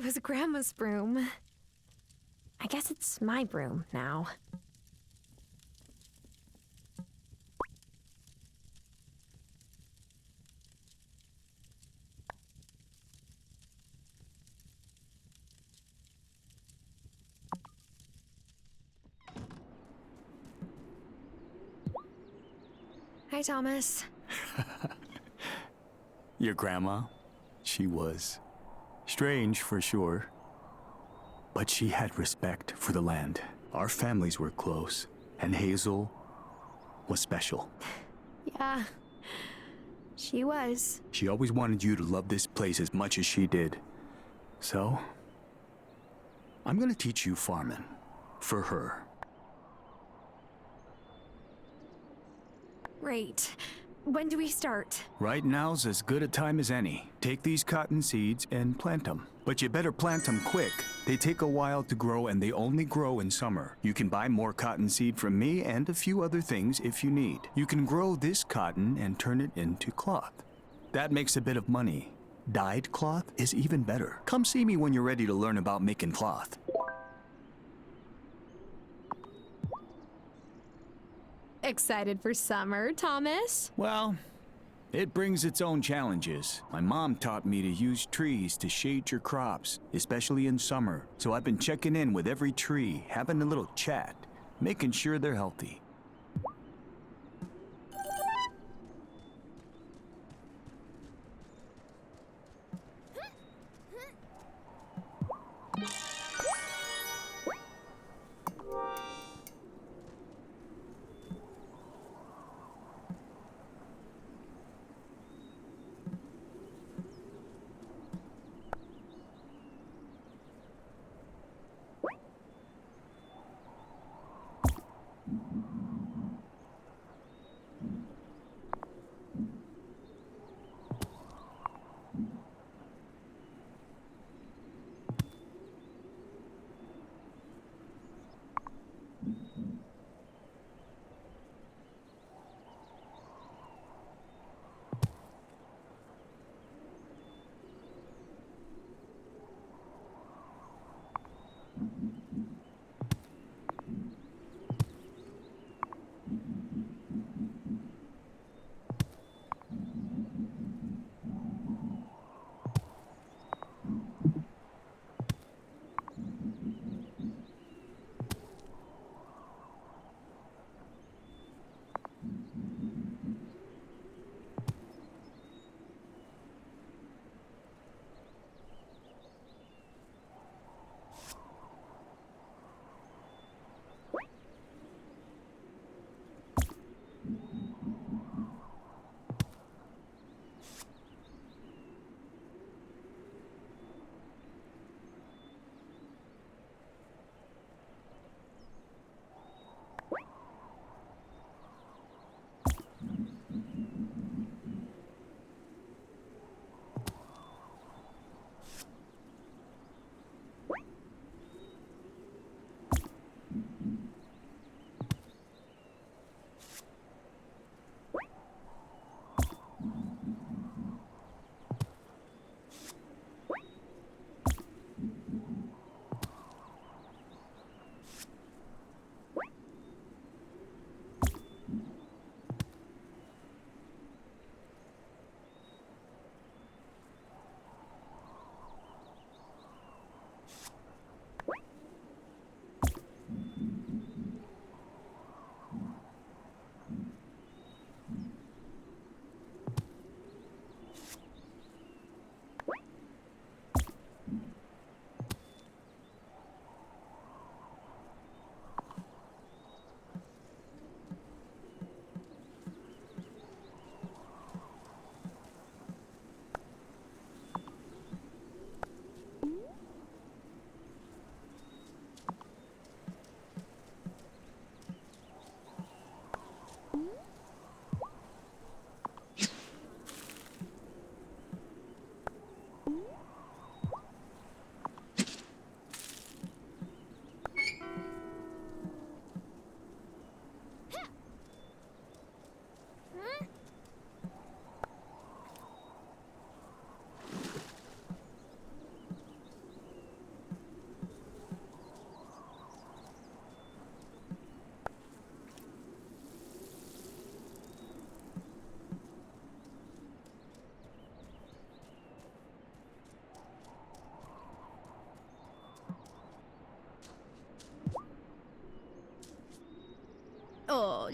It was Grandma's broom. I guess it's my broom now. Hi, Thomas. Your grandma? She was strange for sure. But she had respect for the land. Our families were close, and Hazel was special. Yeah, she was. She always wanted you to love this place as much as she did. So, I'm gonna teach you farming. For her. Great. When do we start? Right now's as good a time as any. Take these cotton seeds and plant them. But you better plant them quick. They take a while to grow and they only grow in summer. You can buy more cotton seed from me and a few other things if you need. You can grow this cotton and turn it into cloth. That makes a bit of money. Dyed cloth is even better. Come see me when you're ready to learn about making cloth. Excited for summer, Thomas? Well, it brings its own challenges. My mom taught me to use trees to shade your crops, especially in summer. So I've been checking in with every tree, having a little chat, making sure they're healthy.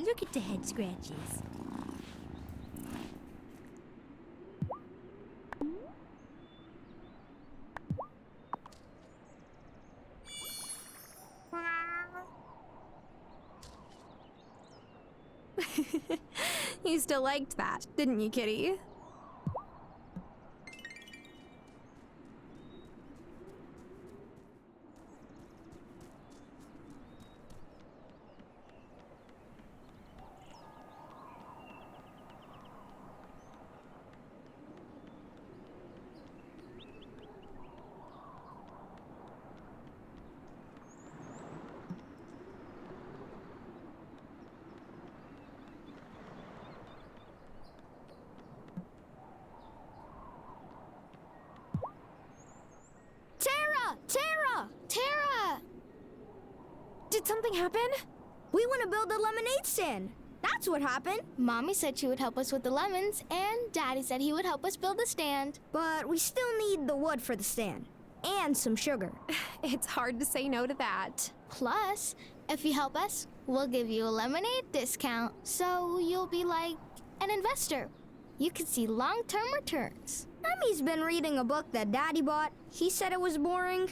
look at the head scratches. You still liked that, didn't you, Kitty? Tara! Did something happen? We want to build a lemonade stand. That's what happened. Mommy said she would help us with the lemons, and Daddy said he would help us build the stand. But we still need the wood for the stand. And some sugar. It's hard to say no to that. Plus, if you help us, we'll give you a lemonade discount. So you'll be like an investor. You can see long-term returns. Emmy's been reading a book that Daddy bought. He said it was boring.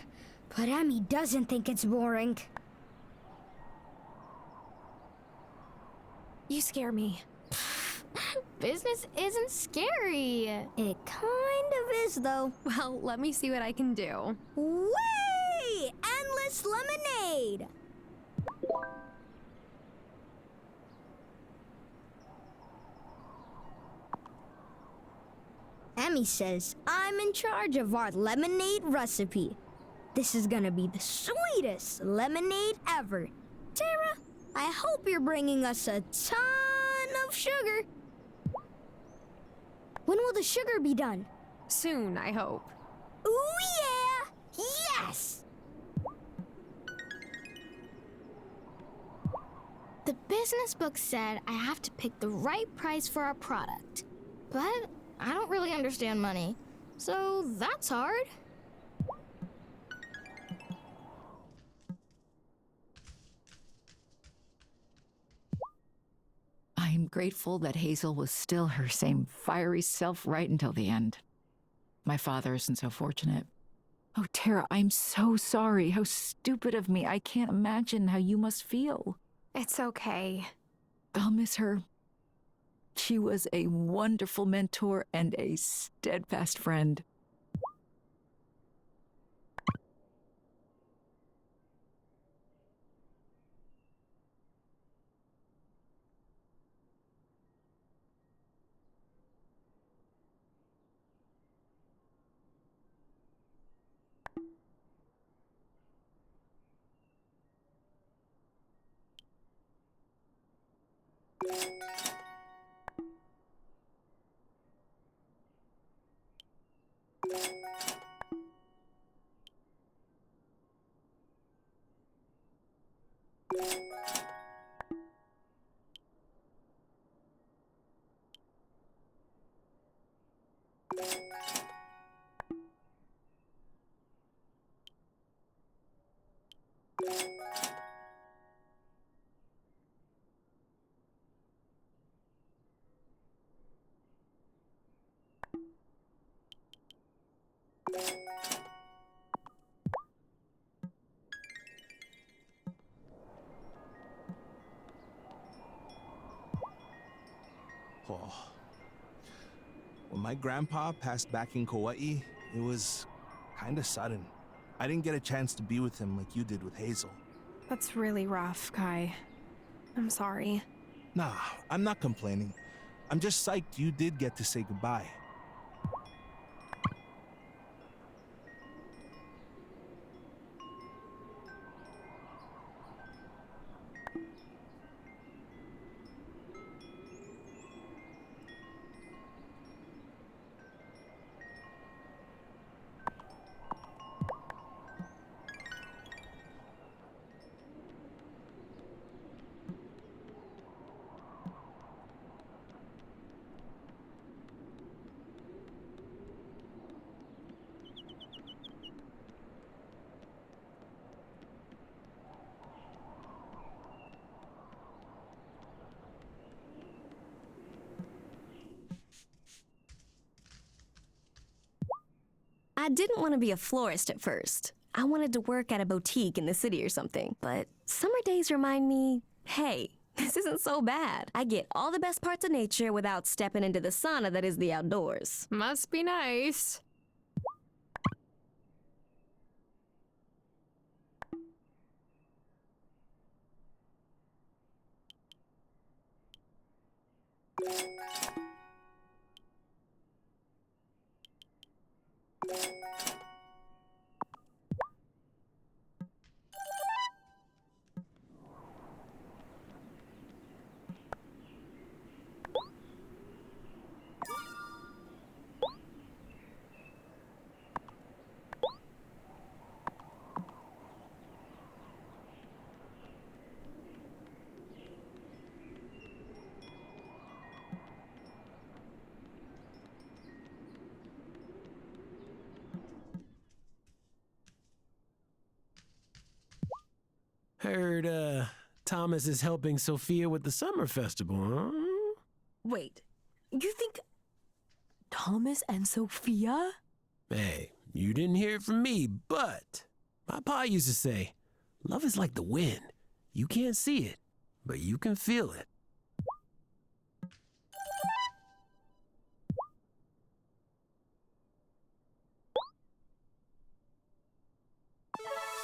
But Emmy doesn't think it's boring. You scare me. Business isn't scary. It kind of is, though. Well, let me see what I can do. Way! Endless lemonade! Emmy says I'm in charge of our lemonade recipe. This is gonna be the sweetest lemonade ever. Tara, I hope you're bringing us a ton of sugar. When will the sugar be done? Soon, I hope. Ooh, yeah! Yes! The business book said I have to pick the right price for our product. But I don't really understand money, so that's hard. I'm grateful that Hazel was still her same fiery self right until the end. My father isn't so fortunate. Oh, Tara, I'm so sorry. How stupid of me. I can't imagine how you must feel. It's okay. I'll miss her. She was a wonderful mentor and a steadfast friend. Oh. When my grandpa passed back in Kauai, it was kinda sudden. I didn't get a chance to be with him like you did with Hazel. That's really rough, Kai. I'm sorry. Nah, I'm not complaining. I'm just psyched you did get to say goodbye. I didn't want to be a florist at first. I wanted to work at a boutique in the city or something. But summer days remind me, hey, this isn't so bad. I get all the best parts of nature without stepping into the sauna that is the outdoors. Must be nice. Heard, Thomas is helping Sophia with the summer festival, huh? Wait, you think Thomas and Sophia? Hey, you didn't hear it from me, but my pa used to say, love is like the wind. You can't see it, but you can feel it.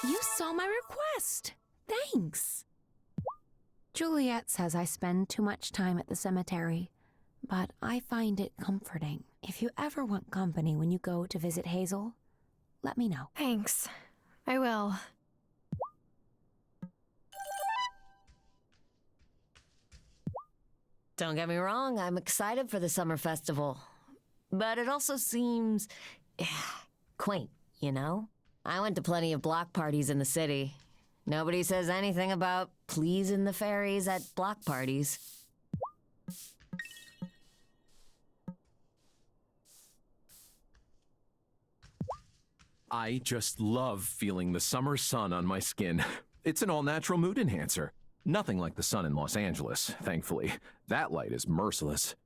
You saw my request. Thanks. Juliet says I spend too much time at the cemetery, but I find it comforting. If you ever want company when you go to visit Hazel, let me know. Thanks. I will. Don't get me wrong, I'm excited for the summer festival. But it also seems quaint, you know? I went to plenty of block parties in the city. Nobody says anything about pleasing the fairies at block parties. I just love feeling the summer sun on my skin. It's an all-natural mood enhancer. Nothing like the sun in Los Angeles, thankfully. That light is merciless.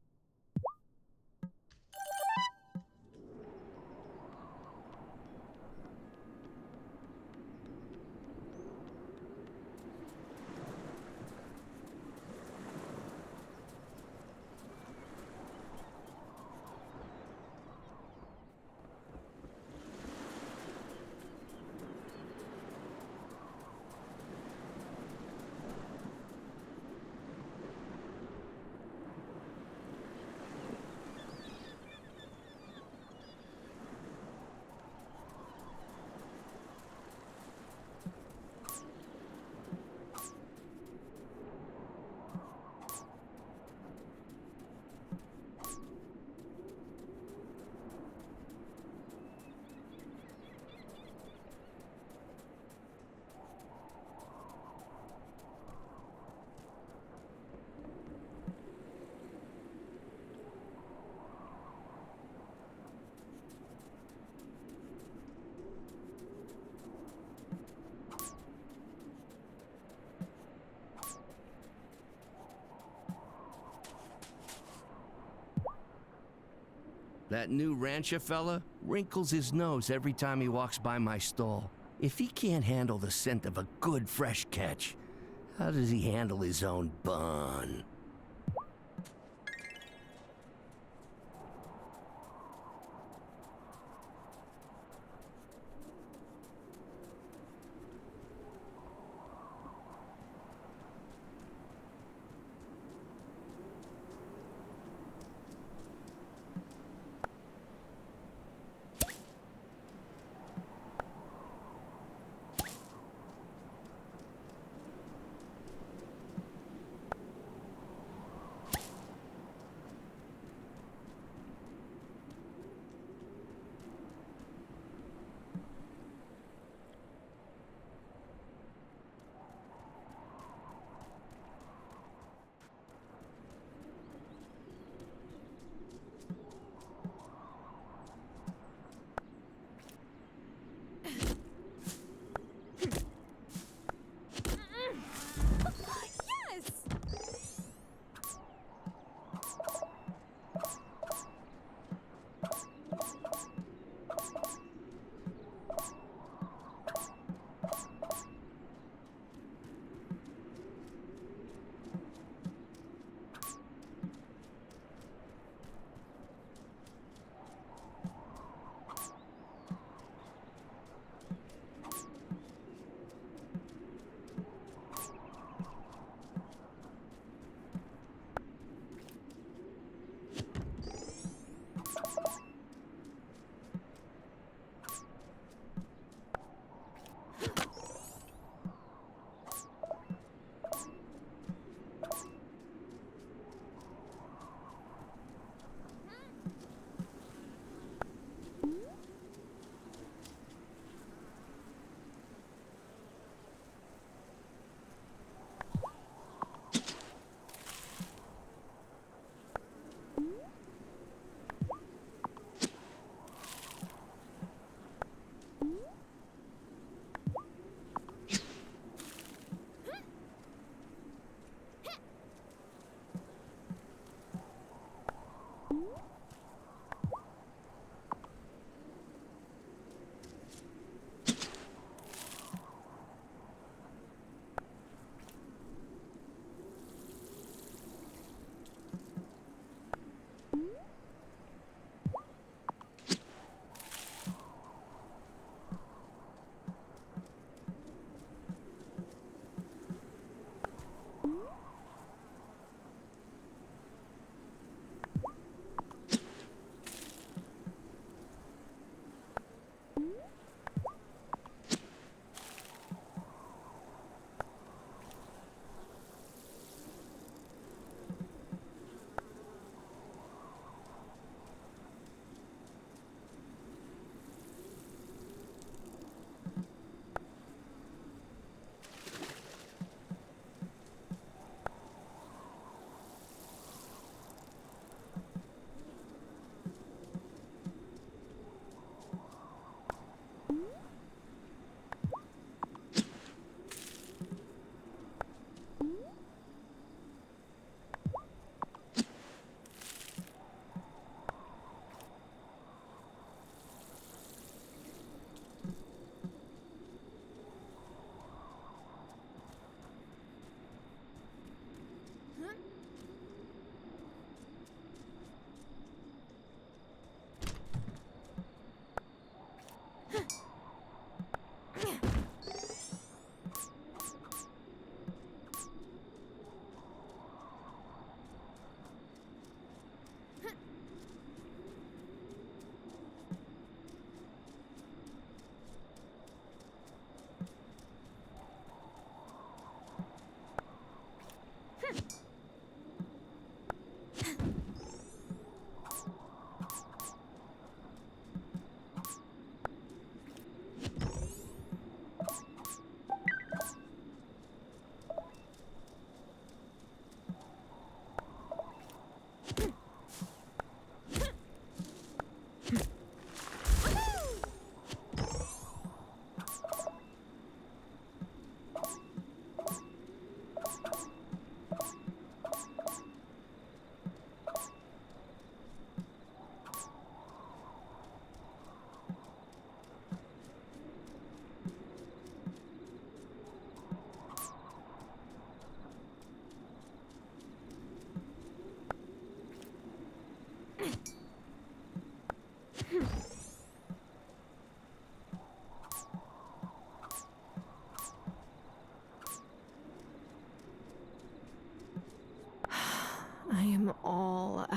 That new rancher fella wrinkles his nose every time he walks by my stall. If he can't handle the scent of a good fresh catch, how does he handle his own bun?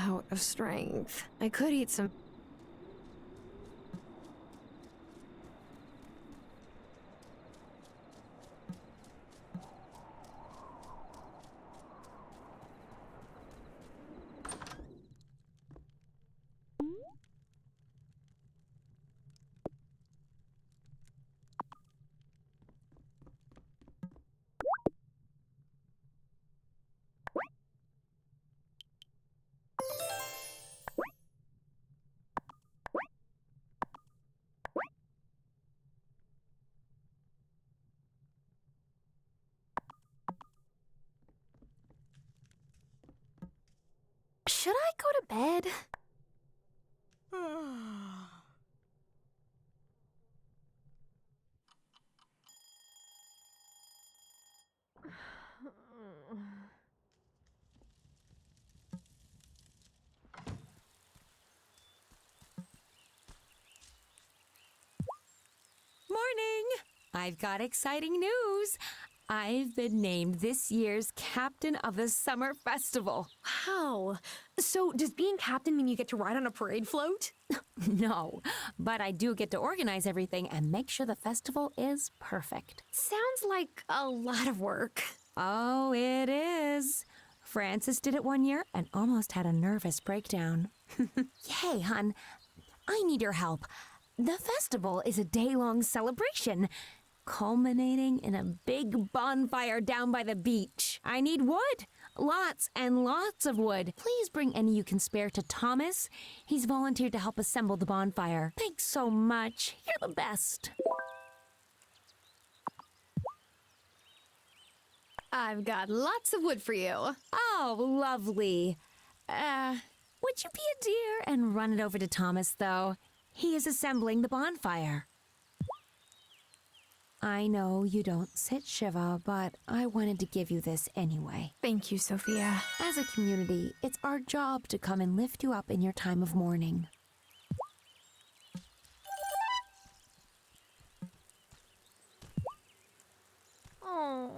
out of strength. I could eat some. Should I go to bed? Morning! I've got exciting news. I've been named this year's captain of the summer festival. Wow. So, does being captain mean you get to ride on a parade float? No, but I do get to organize everything and make sure the festival is perfect. Sounds like a lot of work. Oh, it is. Francis did it one year and almost had a nervous breakdown. Hey, hon, I need your help. The festival is a day-long celebration, culminating in a big bonfire down by the beach. I need wood. Lots and lots of wood. Please bring any you can spare to Thomas. He's volunteered to help assemble the bonfire. Thanks so much. You're the best. I've got lots of wood for you. Oh, lovely. Would you be a dear and run it over to Thomas, though? He is assembling the bonfire. I know you don't sit Shiva, but I wanted to give you this anyway. Thank you, Sophia. As a community, it's our job to come and lift you up in your time of mourning. Oh.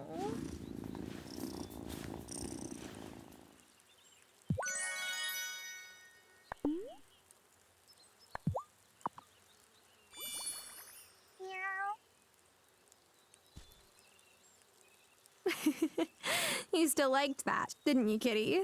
You still liked that, didn't you, kitty?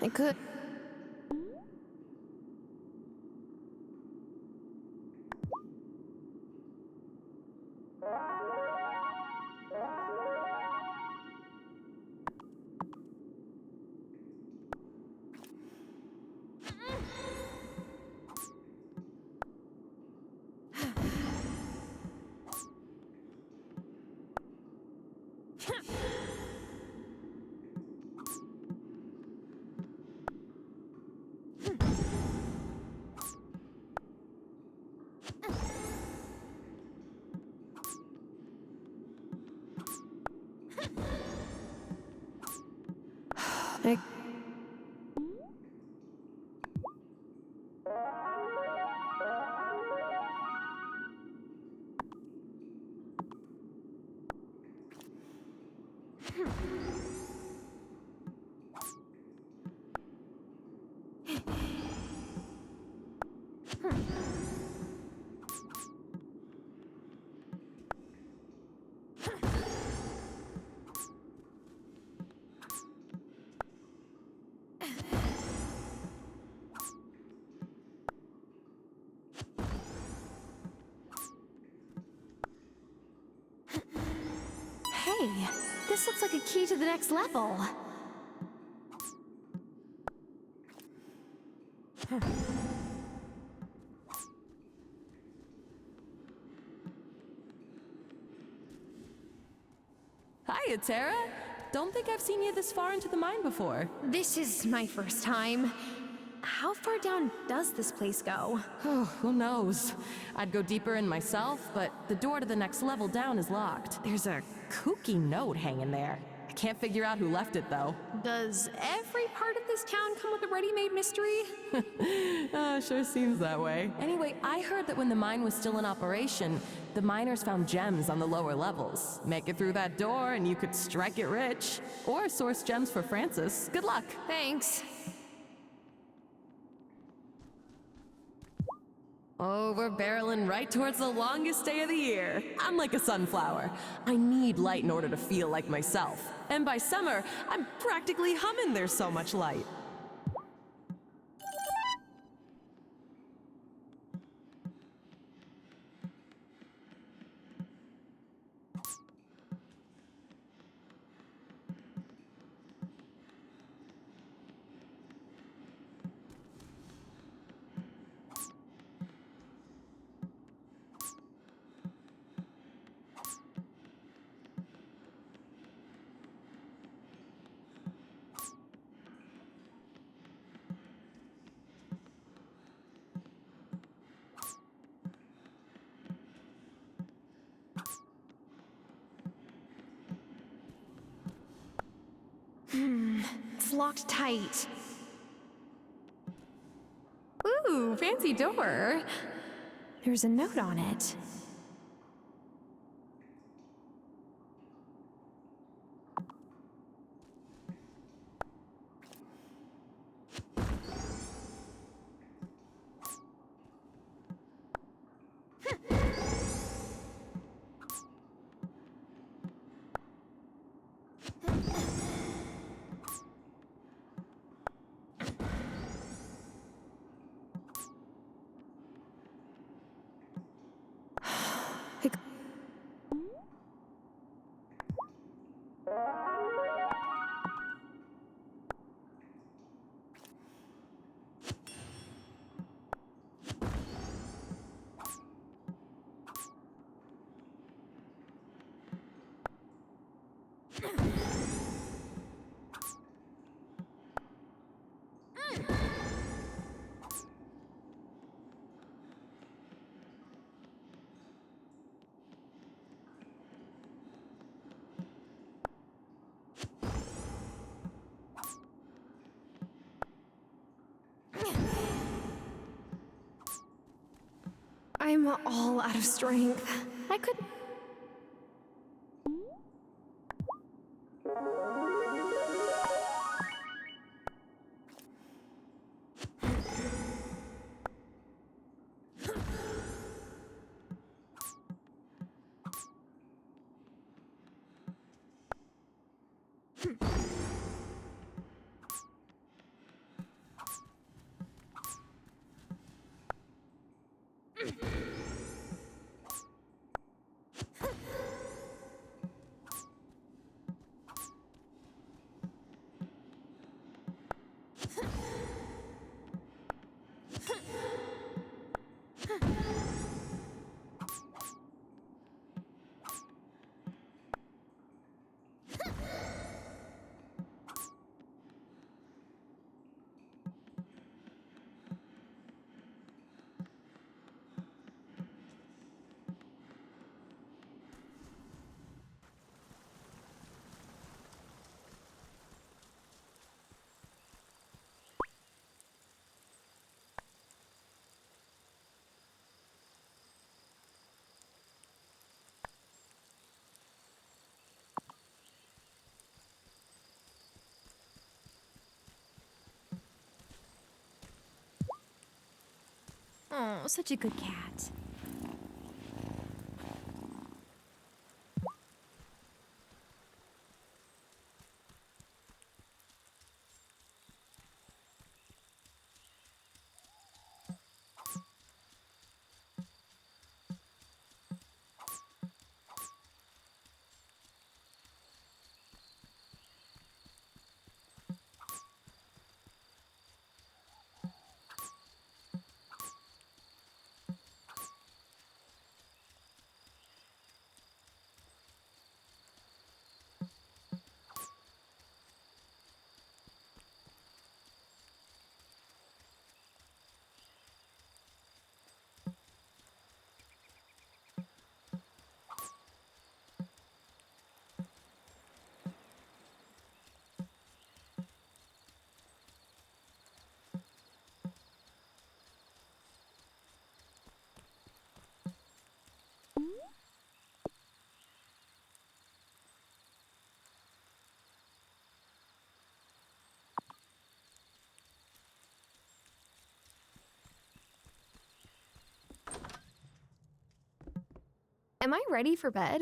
I could. Hey, this looks like a key to the next level. Hiya, Tara. Don't think I've seen you this far into the mine before. This is my first time. How far down does this place go? Oh, who knows? I'd go deeper in myself, but the door to the next level down is locked. There's a kooky note hanging there. I can't figure out who left it, though. Does every part of this town come with a ready-made mystery? Sure seems that way. Anyway, I heard that when the mine was still in operation, the miners found gems on the lower levels. Make it through that door and you could strike it rich. Or source gems for Francis. Good luck. Thanks. Oh, we're barreling right towards the longest day of the year. I'm like a sunflower. I need light in order to feel like myself. And by summer, I'm practically humming, there's so much light. It's locked tight. Ooh, fancy door. There's a note on it. I'm all out of strength. I could... Oh, such a good cat. Am I ready for bed?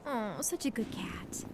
Oh, such a good cat.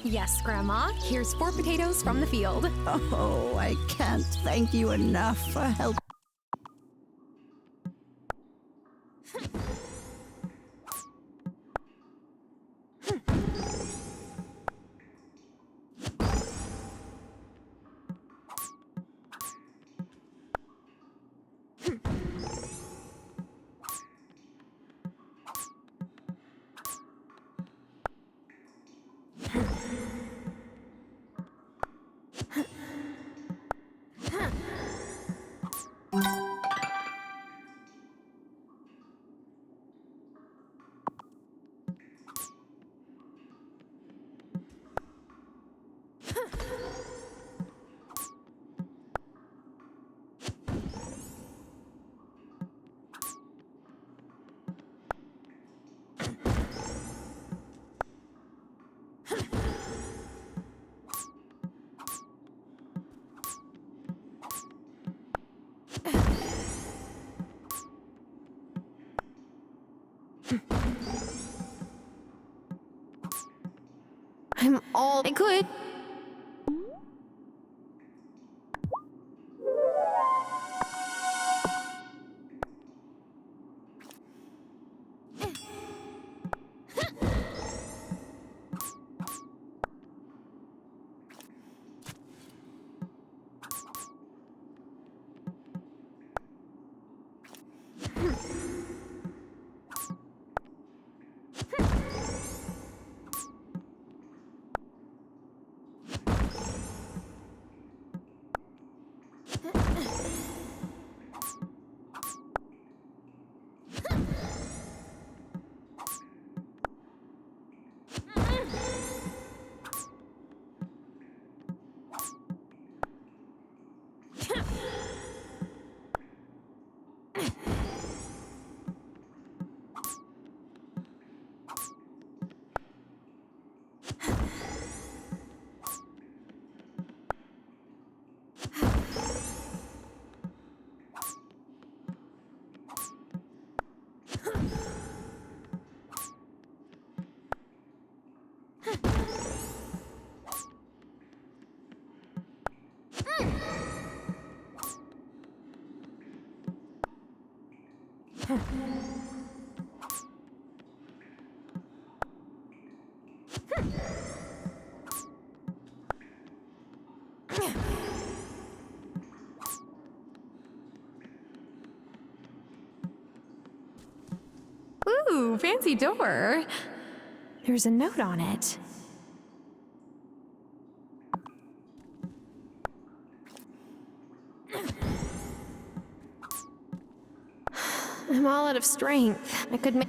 Yes, Grandma. Here's 4 potatoes from the field. Oh, I can't thank you enough for help. I'm all I could. Ooh, fancy door. There's a note on it. I'm all out of strength. I could make...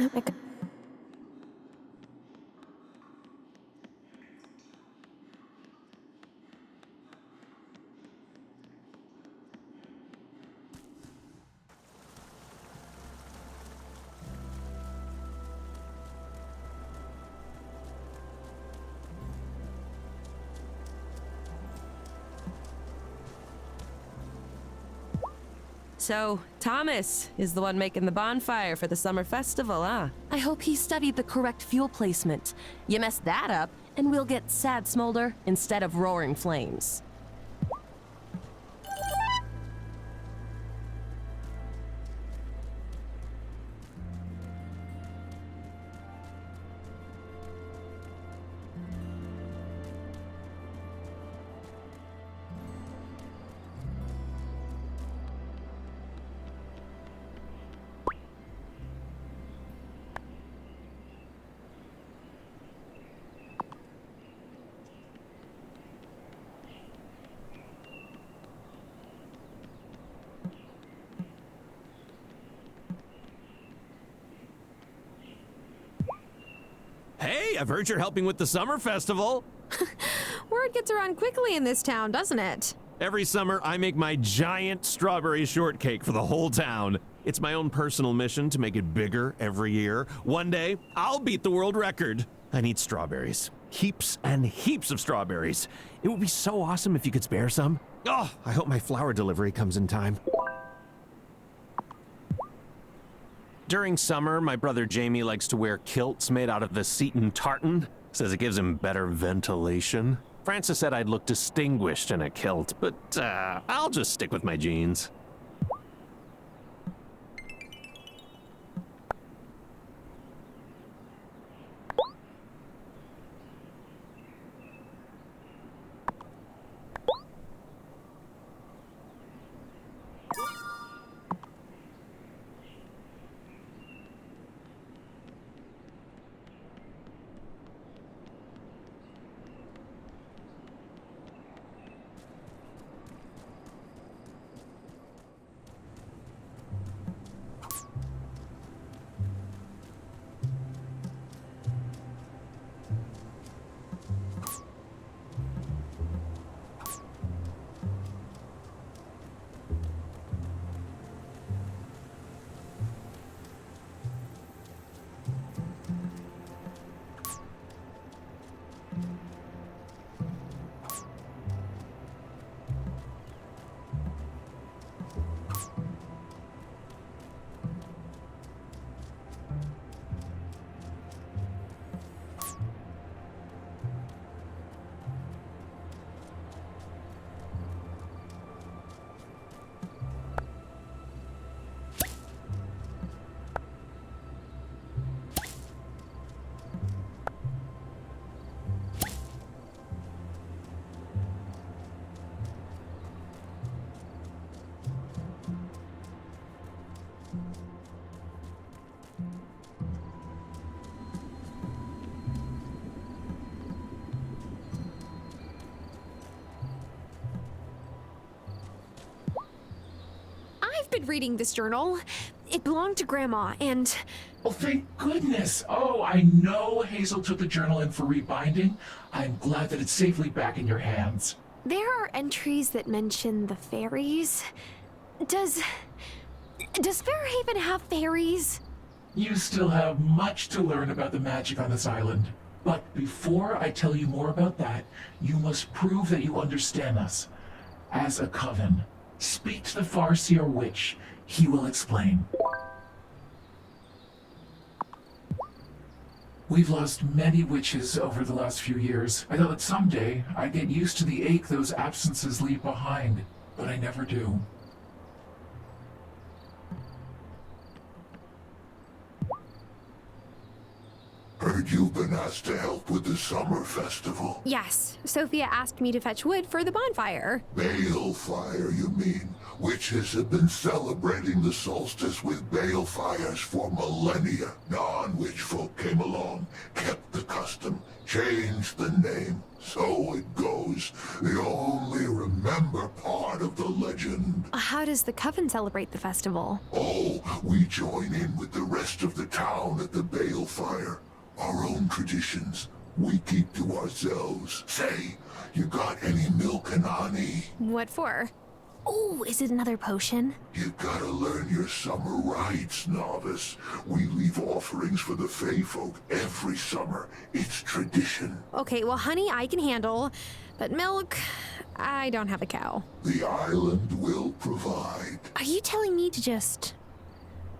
I could... So, Thomas is the one making the bonfire for the summer festival, huh? I hope he studied the correct fuel placement. You mess that up, and we'll get sad smolder instead of roaring flames. Hey, I've heard you're helping with the summer festival. Word gets around quickly in this town, doesn't it? Every summer, I make my giant strawberry shortcake for the whole town. It's my own personal mission to make it bigger every year. One day, I'll beat the world record. I need strawberries. Heaps and heaps of strawberries. It would be so awesome if you could spare some. Oh, I hope my flower delivery comes in time. During summer, my brother Jamie likes to wear kilts made out of the Seton tartan. Says it gives him better ventilation. Francis said I'd look distinguished in a kilt, but I'll just stick with my jeans. I've been reading this journal. It belonged to Grandma, and... Oh, thank goodness. Oh, I know Hazel took the journal in for rebinding. I'm glad that it's safely back in your hands. There are entries that mention the fairies. Does Fairhaven have fairies? You still have much to learn about the magic on this island. But before I tell you more about that, you must prove that you understand us. As a coven, speak to the Farseer witch. He will explain. We've lost many witches over the last few years. I thought that someday I'd get used to the ache those absences leave behind, but I never do. Heard you've been asked to help with the summer festival. Yes, Sophia asked me to fetch wood for the bonfire. Balefire, you mean? Witches have been celebrating the solstice with balefires for millennia. Non-witch folk came along, kept the custom, changed the name. So it goes. They only remember part of the legend. How does the coven celebrate the festival? Oh, we join in with the rest of the town at the balefire. Our own traditions, we keep to ourselves. Say, you got any milk and honey? What for? Oh, is it another potion? You gotta learn your summer rites, novice. We leave offerings for the Fae folk every summer. It's tradition. Okay, well, honey, I can handle. But milk, I don't have a cow. The island will provide. Are you telling me to just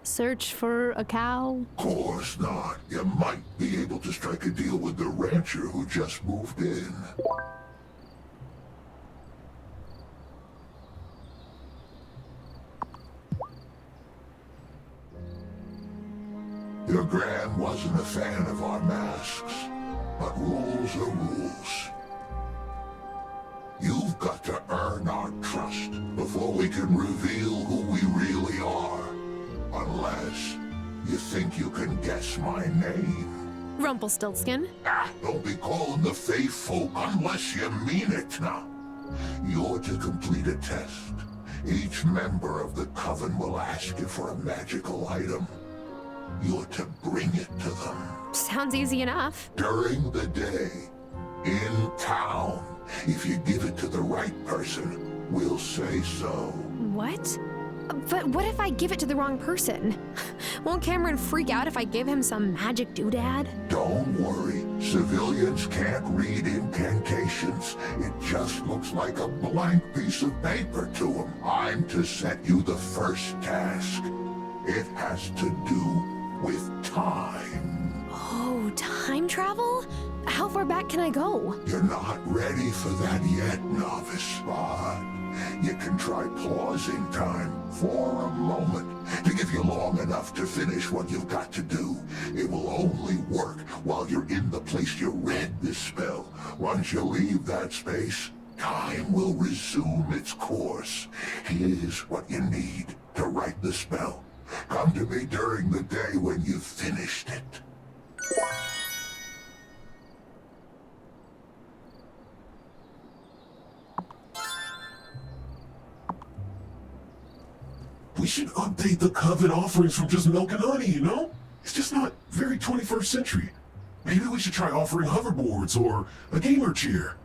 search for a cow? Course not. You might be able to strike a deal with the rancher who just moved in. Your Gran wasn't a fan of our masks, but rules are rules. You've got to earn our trust before we can reveal who we really are. Unless you think you can guess my name. Rumpelstiltskin. Don't be calling the Fae folk unless you mean it now. You're to complete a test. Each member of the Coven will ask you for a magical item. You're to bring it to them. Sounds easy enough. During the day, in town. If you give it to the right person, we'll say so. What? But what if I give it to the wrong person? Won't Cameron freak out if I give him some magic doodad? Don't worry. Civilians can't read incantations. It just looks like a blank piece of paper to them. I'm to set you the first task. It has to do with time. Oh, time travel? How far back can I go? You're not ready for that yet, novice, but you can try pausing time for a moment to give you long enough to finish what you've got to do. It will only work while you're in the place you read this spell. Once you leave that space, time will resume its course. Here's what you need to write the spell. Come to me during the day when you've finished it. We should update the Coven offerings from just milk and honey, you know? It's just not very 21st century. Maybe we should try offering hoverboards or a gamer chair.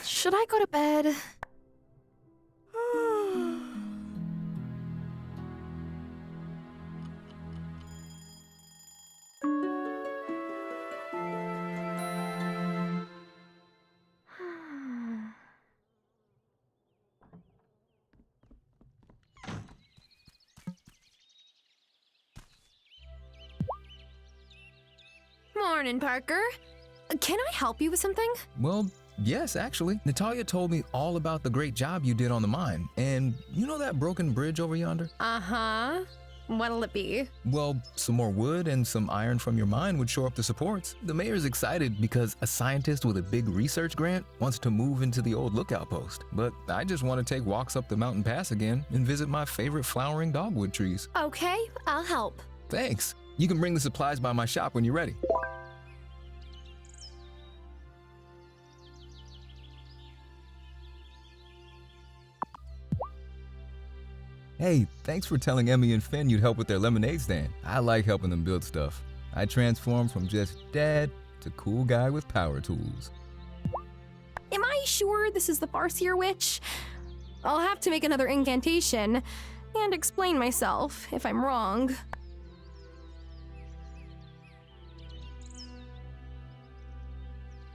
Should I go to bed? Morning, Parker. Can I help you with something? Well, yes, actually. Natalia told me all about the great job you did on the mine. And you know that broken bridge over yonder? Uh-huh. What'll it be? Well, some more wood and some iron from your mine would shore up the supports. The mayor's excited because a scientist with a big research grant wants to move into the old lookout post. But I just want to take walks up the mountain pass again and visit my favorite flowering dogwood trees. Okay, I'll help. Thanks. You can bring the supplies by my shop when you're ready. Hey, thanks for telling Emmy and Finn you'd help with their lemonade stand. I like helping them build stuff. I transformed from just dad to cool guy with power tools. Am I sure this is the Farseer Witch? I'll have to make another incantation and explain myself if I'm wrong.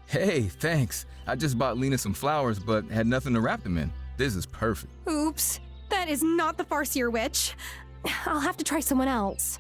Hey, thanks. I just bought Lena some flowers but had nothing to wrap them in. This is perfect. Oops, that is not the Farseer Witch. I'll have to try someone else.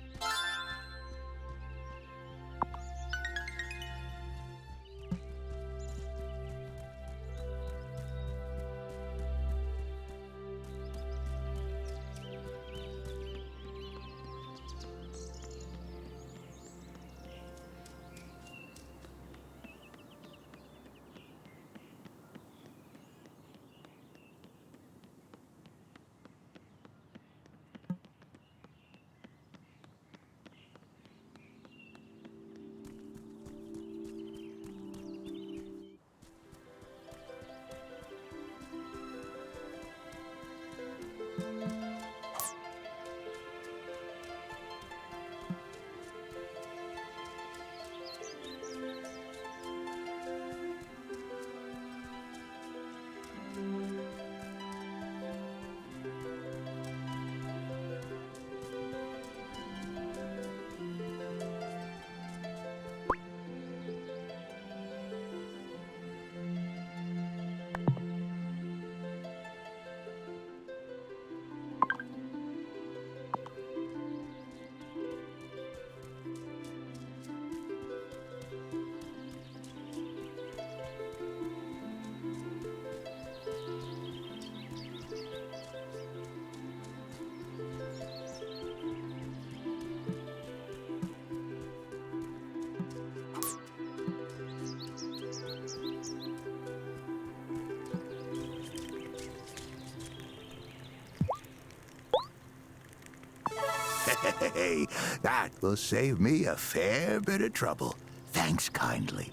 Hey, that will save me a fair bit of trouble. Thanks kindly.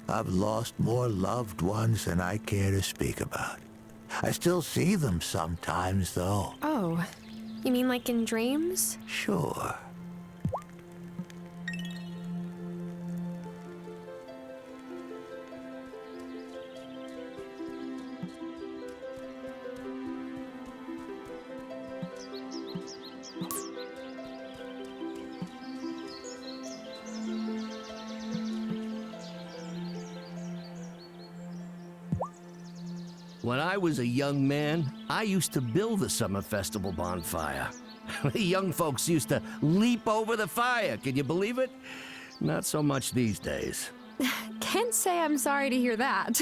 I've lost more loved ones than I care to speak about. I still see them sometimes, though. Oh, you mean like in dreams? Sure. When I was a young man, I used to build the summer festival bonfire. The young folks used to leap over the fire, can you believe it? Not so much these days. Can't say I'm sorry to hear that.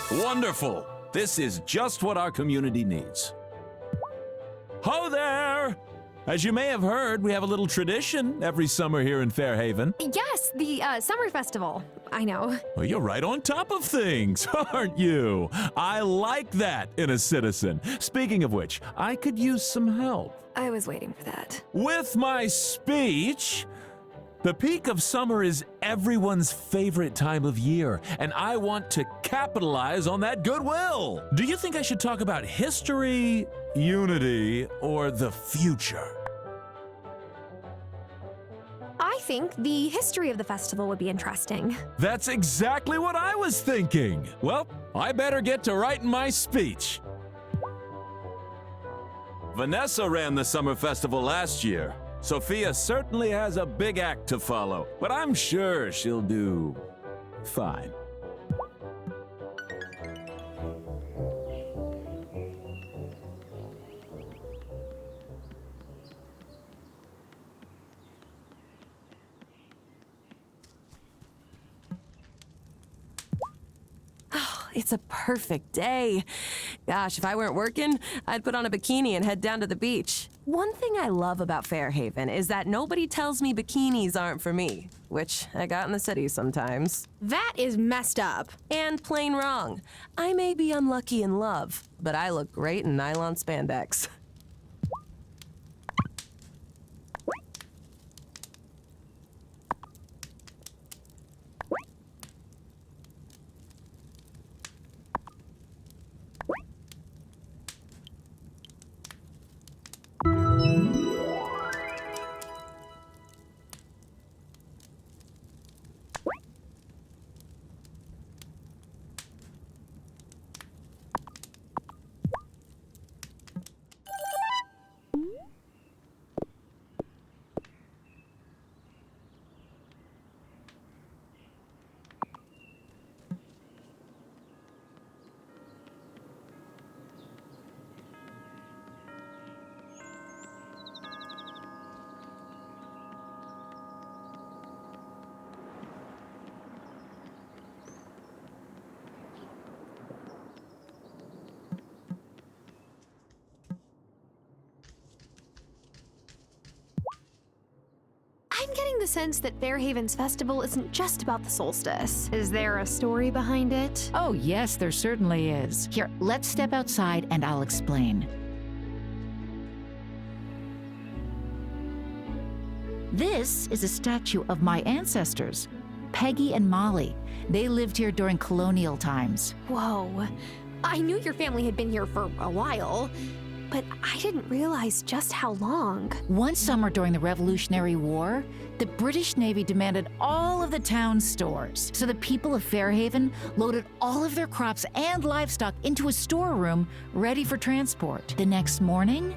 Wonderful! This is just what our community needs. Ho there! As you may have heard, we have a little tradition every summer here in Fairhaven. Yes, the summer festival. I know. Well, you're right on top of things, aren't you? I like that in a citizen. Speaking of which, I could use some help. I was waiting for that. With my speech, the peak of summer is everyone's favorite time of year, and I want to capitalize on that goodwill. Do you think I should talk about history, unity, or the future? I think the history of the festival would be interesting. That's exactly what I was thinking. Well, I better get to writing my speech. Vanessa ran the summer festival last year. Sophia certainly has a big act to follow, but I'm sure she'll do fine. It's a perfect day. Gosh, if I weren't working, I'd put on a bikini and head down to the beach. One thing I love about Fairhaven is that nobody tells me bikinis aren't for me, which I got in the city sometimes. That is messed up. And plain wrong. I may be unlucky in love, but I look great in nylon spandex. I'm getting the sense that Fairhaven's festival isn't just about the solstice. Is there a story behind it? Oh, yes, there certainly is. Here, let's step outside and I'll explain. This is a statue of my ancestors, Peggy and Molly. They lived here during colonial times. Whoa. I knew your family had been here for a while, but I didn't realize just how long. One summer during the Revolutionary War, the British Navy demanded all of the town's stores. So the people of Fairhaven loaded all of their crops and livestock into a storeroom ready for transport. The next morning,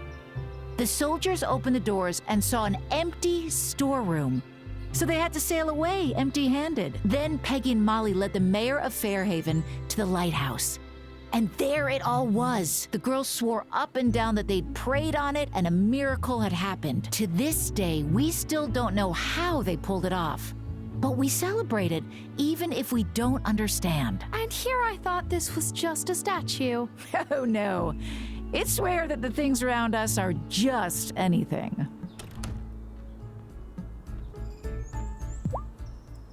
the soldiers opened the doors and saw an empty storeroom. So they had to sail away empty-handed. Then Peggy and Molly led the mayor of Fairhaven to the lighthouse. And there it all was. The girls swore up and down that they'd prayed on it and a miracle had happened. To this day, we still don't know how they pulled it off. But we celebrate it, even if we don't understand. And here I thought this was just a statue. Oh no. It's rare that the things around us are just anything.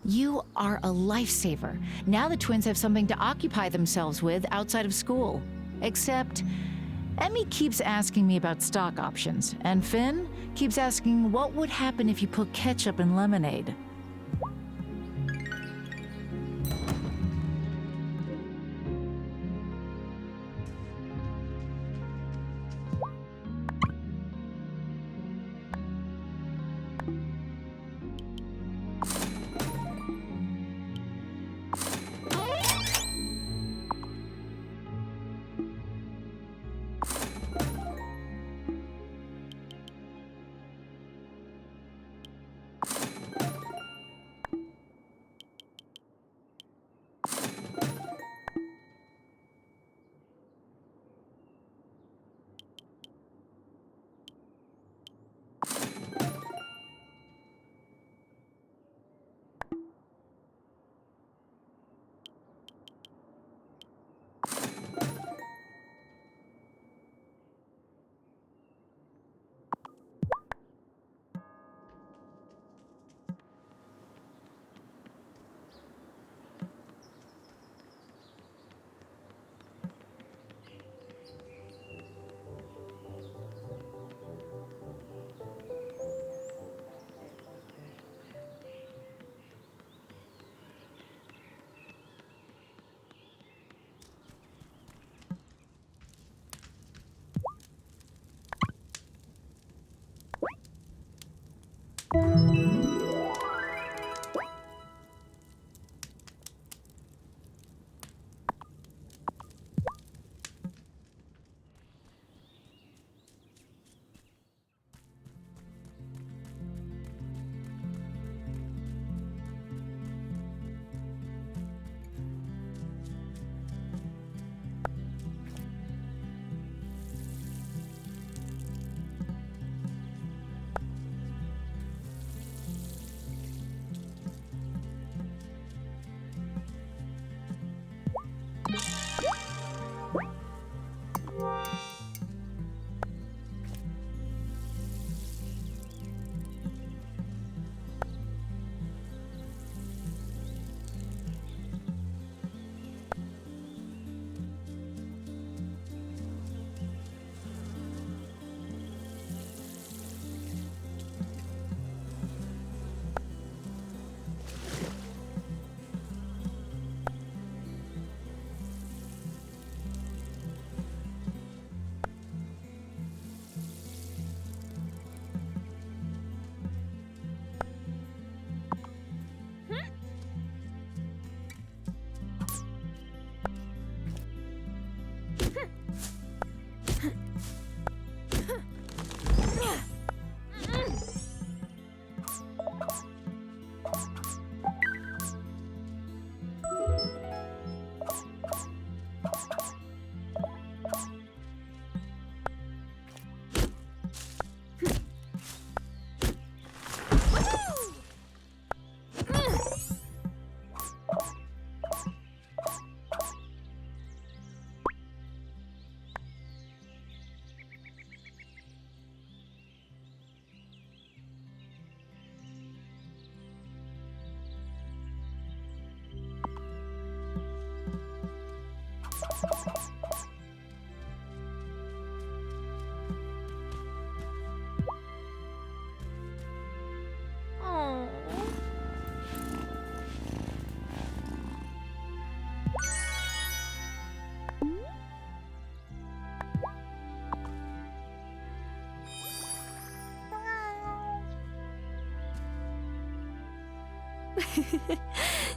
You are a lifesaver. Now the twins have something to occupy themselves with outside of school. Except, Emmy keeps asking me about stock options, and Finn keeps asking what would happen if you put ketchup in lemonade.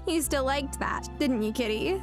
You still liked that, didn't you, Kitty?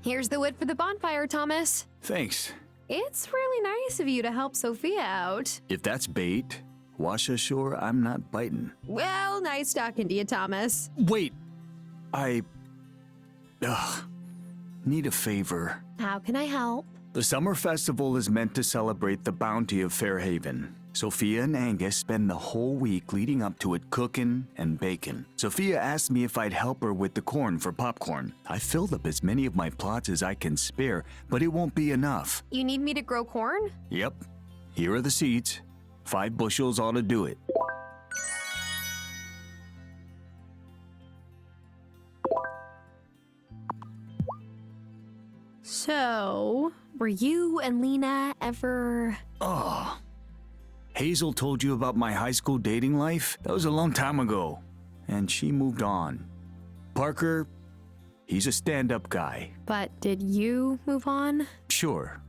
Here's the wood for the bonfire, Thomas. Thanks. It's really nice of you to help Sophia out. If that's bait, wash ashore, I'm not biting. Well, nice talking to you, Thomas. Wait, I need a favor. How can I help? The summer festival is meant to celebrate the bounty of Fairhaven. Sophia and Angus spend the whole week leading up to it cooking and baking. Sophia asked me if I'd help her with the corn for popcorn. I filled up as many of my plots as I can spare, but it won't be enough. You need me to grow corn? Yep. Here are the seeds. 5 bushels ought to do it. So, were you and Lena ever... Oh. Hazel told you about my high school dating life? That was a long time ago. And she moved on. Parker, he's a stand-up guy. But did you move on? Sure.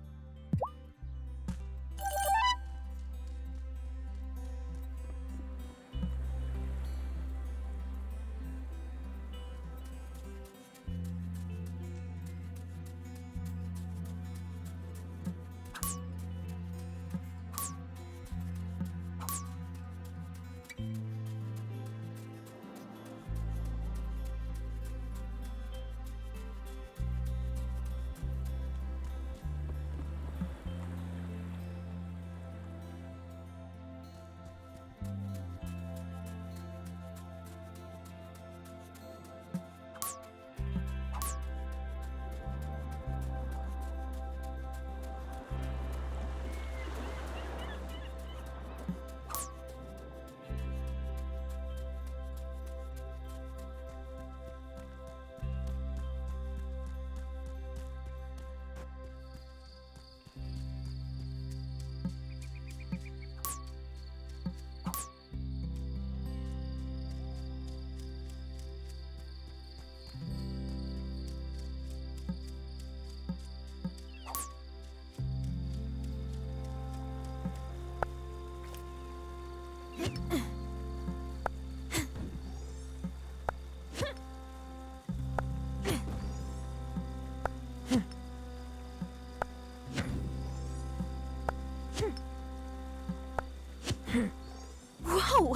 Whoa!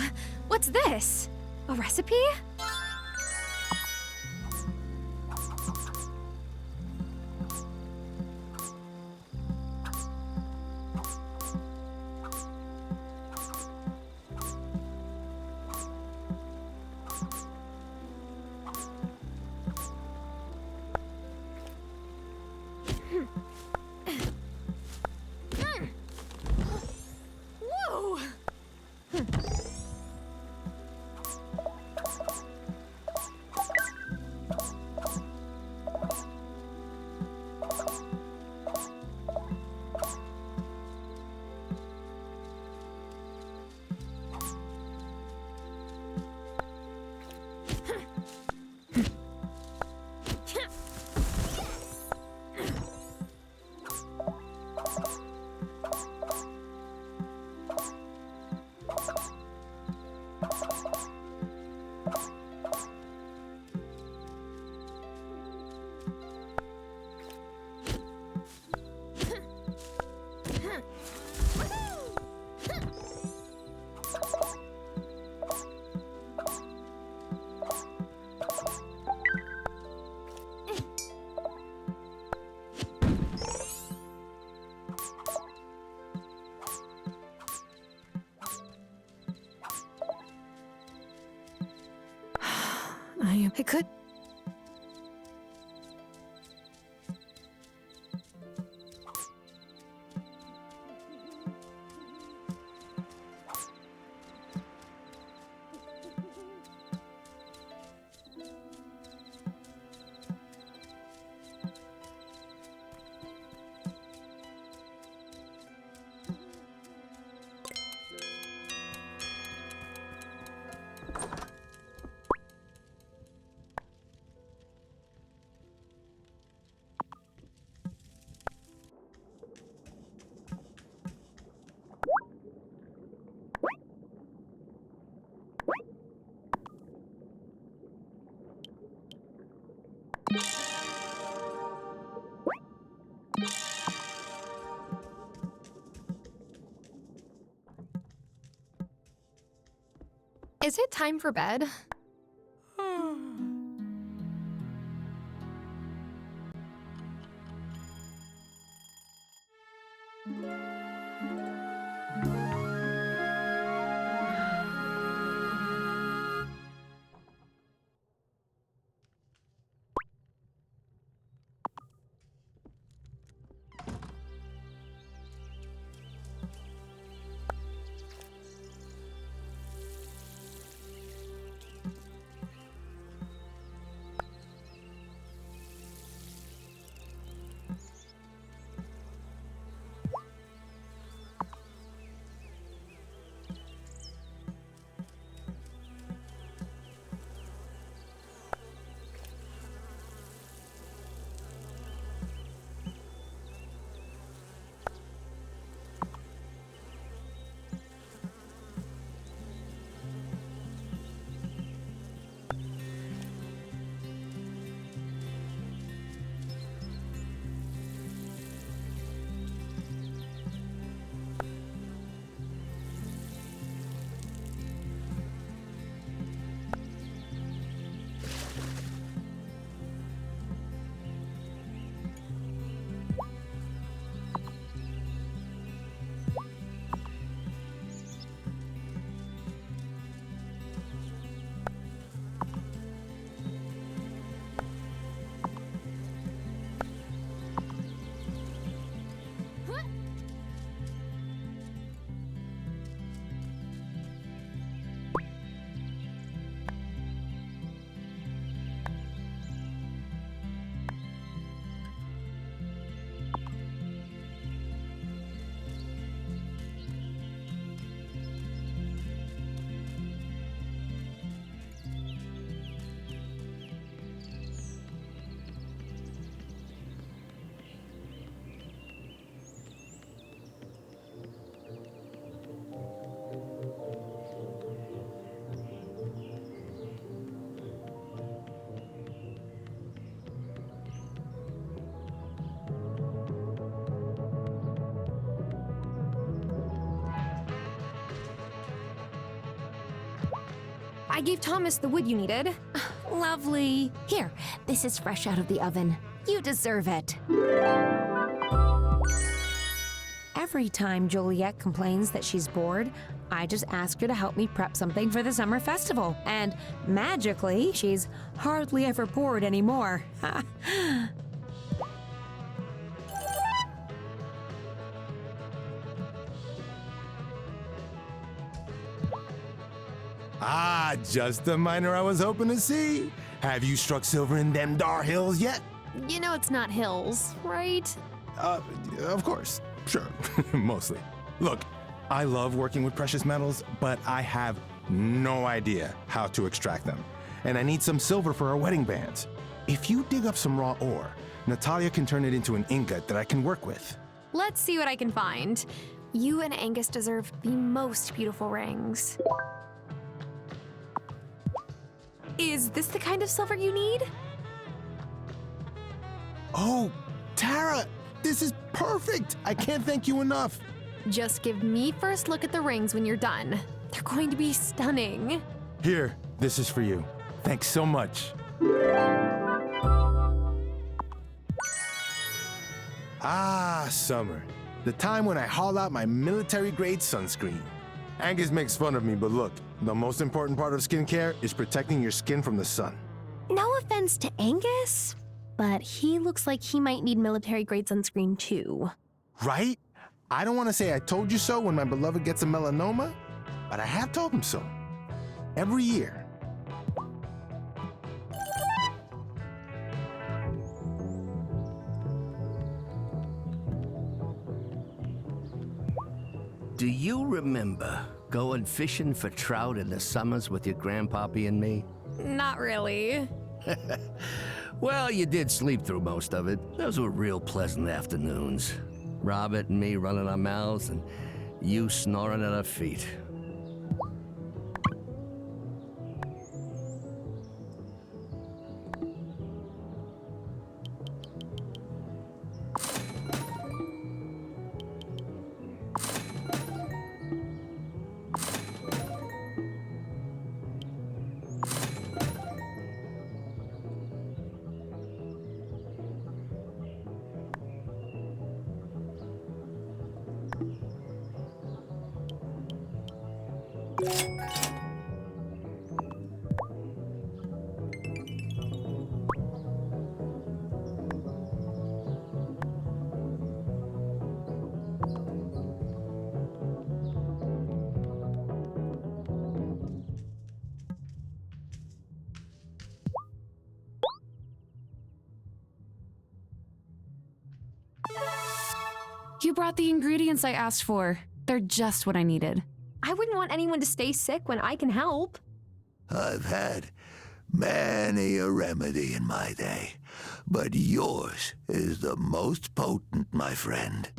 What's this? A recipe? Whoa! I could... Is it time for bed? I gave Thomas the wood you needed. Lovely. Here, this is fresh out of the oven. You deserve it. Every time Juliet complains that she's bored, I just ask her to help me prep something for the summer festival. And magically, she's hardly ever bored anymore. Ah, just the miner I was hoping to see. Have you struck silver in them dar hills yet? You know it's not hills, right? Of course. Sure. Mostly. Look, I love working with precious metals, but I have no idea how to extract them. And I need some silver for our wedding bands. If you dig up some raw ore, Natalia can turn it into an ingot that I can work with. Let's see what I can find. You and Angus deserve the most beautiful rings. Is this the kind of silver you need? Oh, Tara, this is perfect. I can't thank you enough. Just give me first look at the rings when you're done. They're going to be stunning. Here, this is for you. Thanks so much. Ah, summer. The time when I haul out my military-grade sunscreen. Angus makes fun of me, but look, the most important part of skincare is protecting your skin from the sun. No offense to Angus, but he looks like he might need military-grade sunscreen too. Right? I don't want to say I told you so when my beloved gets a melanoma, but I have told him so. Every year. Do you remember going fishing for trout in the summers with your grandpappy and me? Not really. Well, you did sleep through most of it. Those were real pleasant afternoons. Robert and me running our mouths and you snoring at our feet. You brought the ingredients I asked for. They're just what I needed. I wouldn't want anyone to stay sick when I can help. I've had many a remedy in my day, but yours is the most potent, my friend.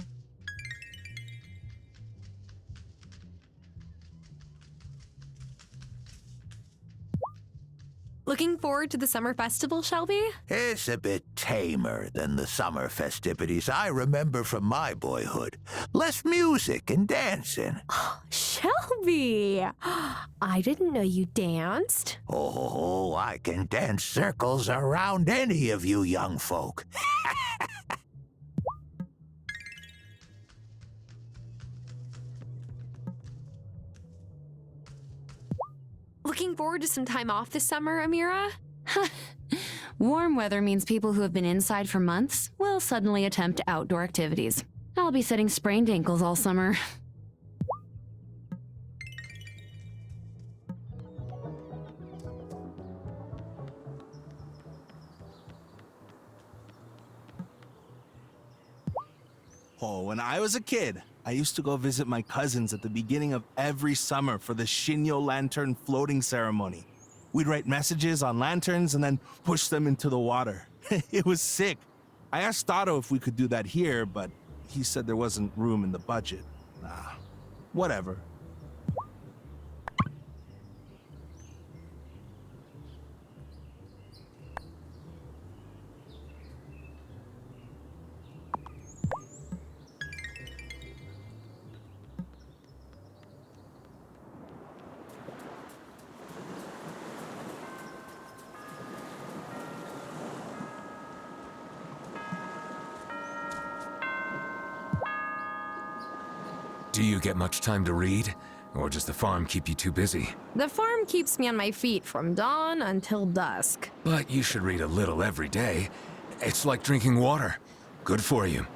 Looking forward to the summer festival, Shelby? It's a bit tamer than the summer festivities I remember from my boyhood. Less music and dancing. Shelby! I didn't know you danced. Oh, I can dance circles around any of you young folk. Looking forward to some time off this summer, Amira? Warm weather means people who have been inside for months will suddenly attempt outdoor activities. I'll be setting sprained ankles all summer. Oh, when I was a kid, I used to go visit my cousins at the beginning of every summer for the Shinyo Lantern floating ceremony. We'd write messages on lanterns and then push them into the water. It was sick. I asked Otto if we could do that here, but he said there wasn't room in the budget. Whatever. Do you get much time to read? Or does the farm keep you too busy? The farm keeps me on my feet from dawn until dusk. But you should read a little every day. It's like drinking water. Good for you.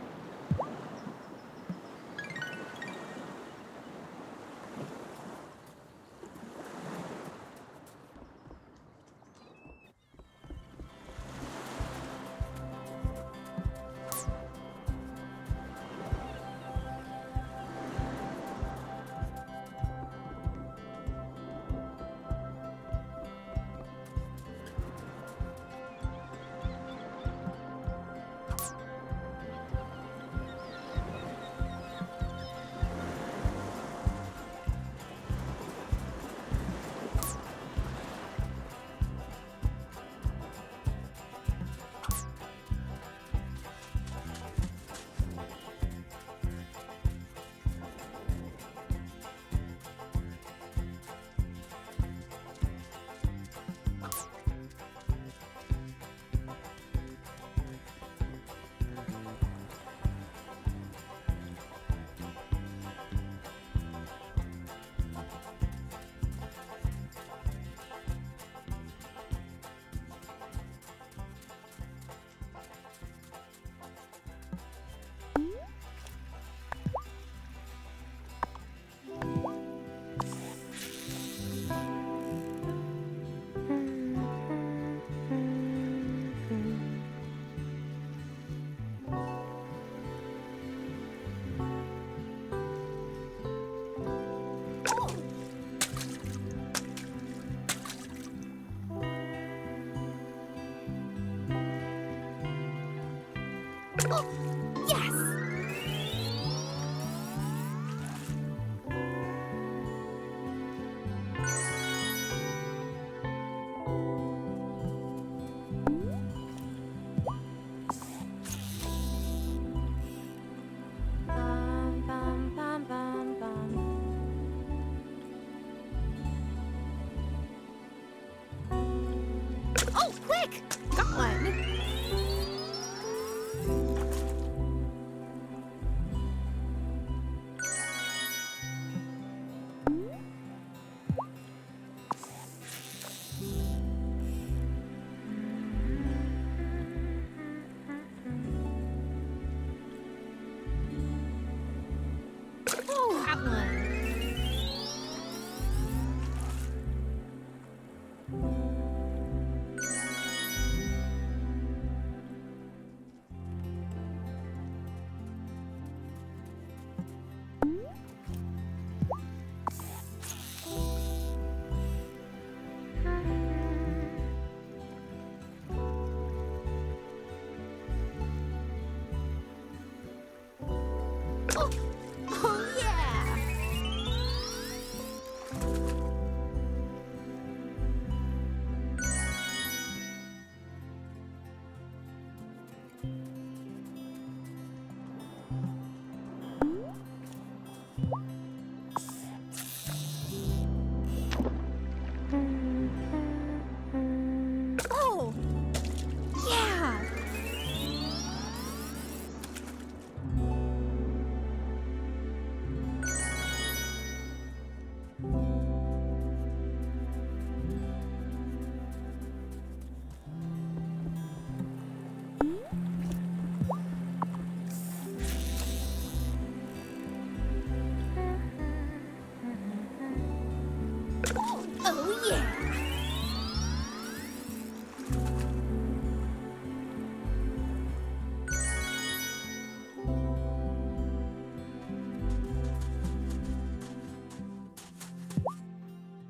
Oh, quick! Got one. Oh, got one.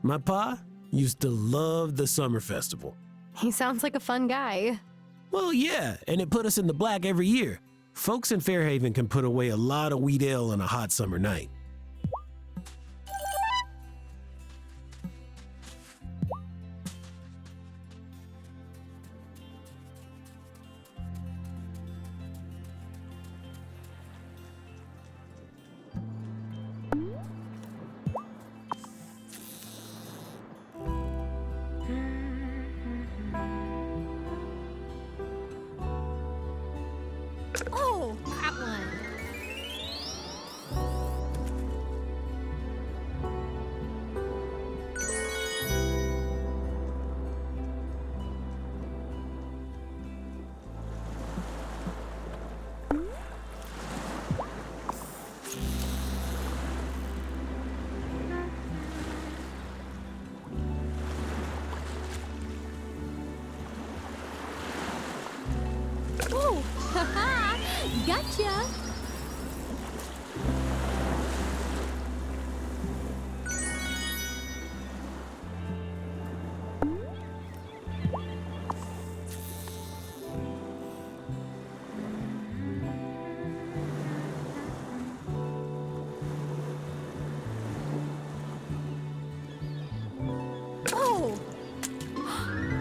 My pa used to love the summer festival. He sounds like a fun guy. Well, yeah, and it put us in the black every year. Folks in Fairhaven can put away a lot of wheat ale on a hot summer night. Oh, that one. Oh, haha, gotcha. Oh,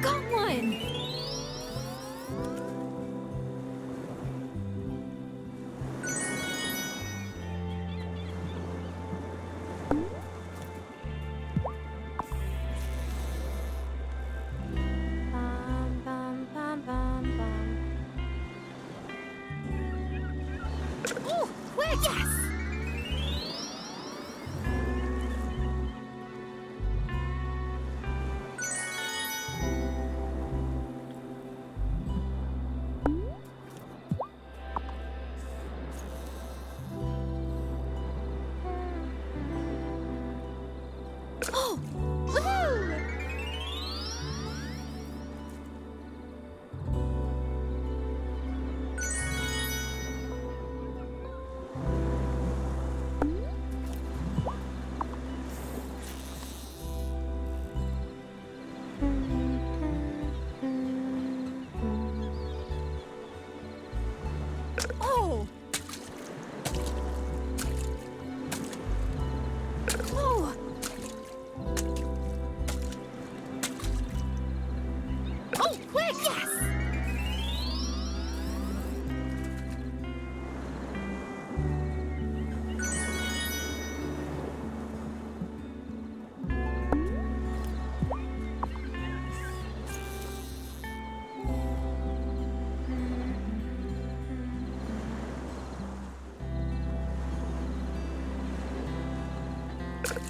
got one. Bum, bum, bum, bum, bum. Oh, quick! Yes! Oh, woohoo! Oh! Oh! Oh, quick! Yes!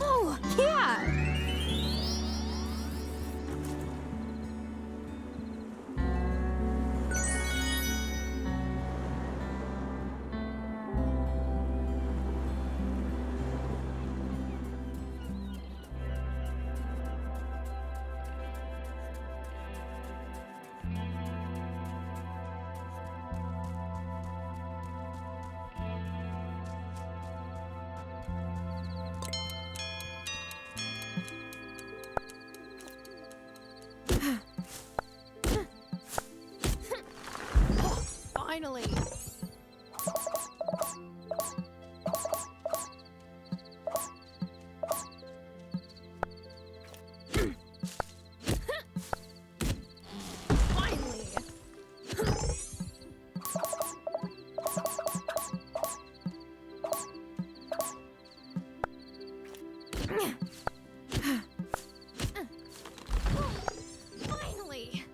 Oh, yeah! Finally. Finally. Finally.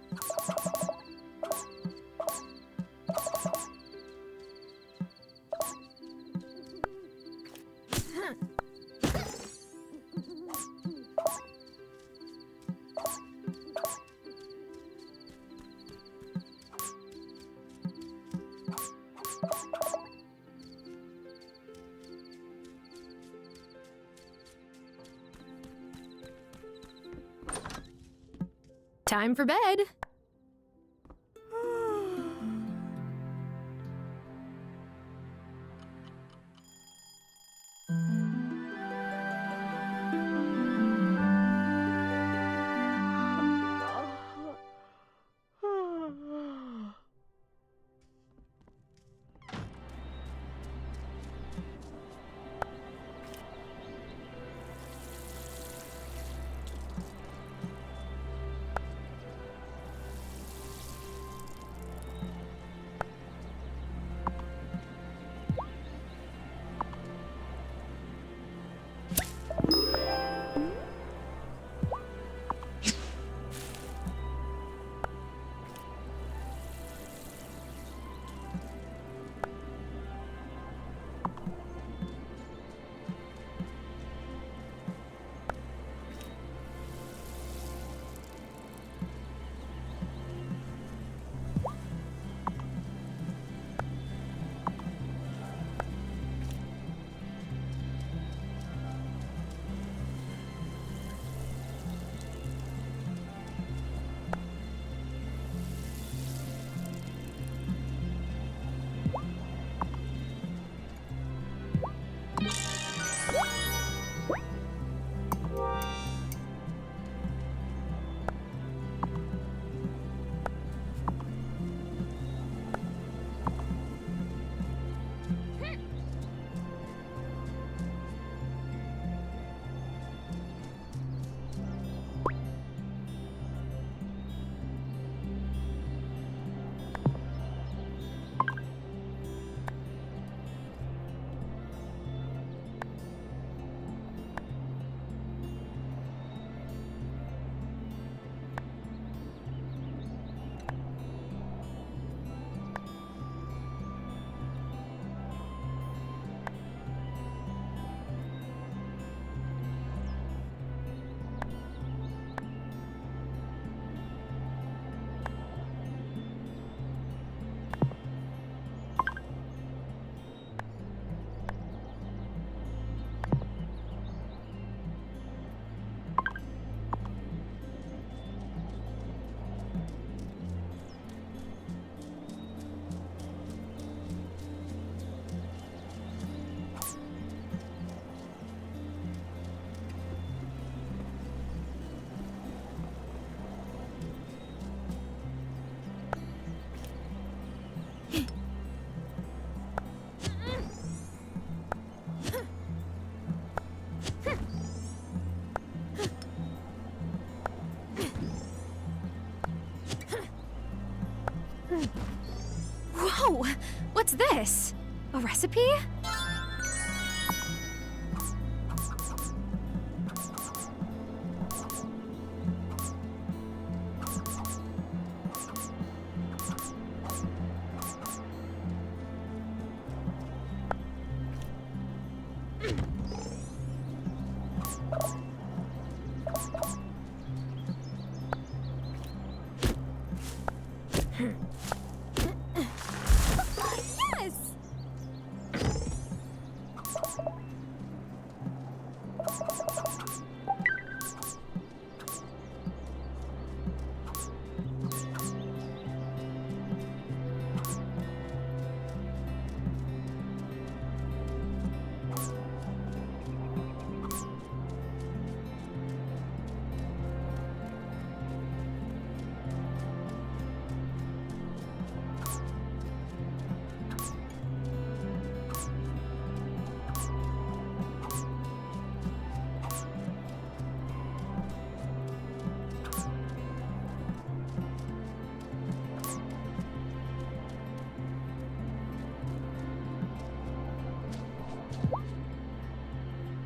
Time for bed. Whoa! What's this? A recipe? Yes!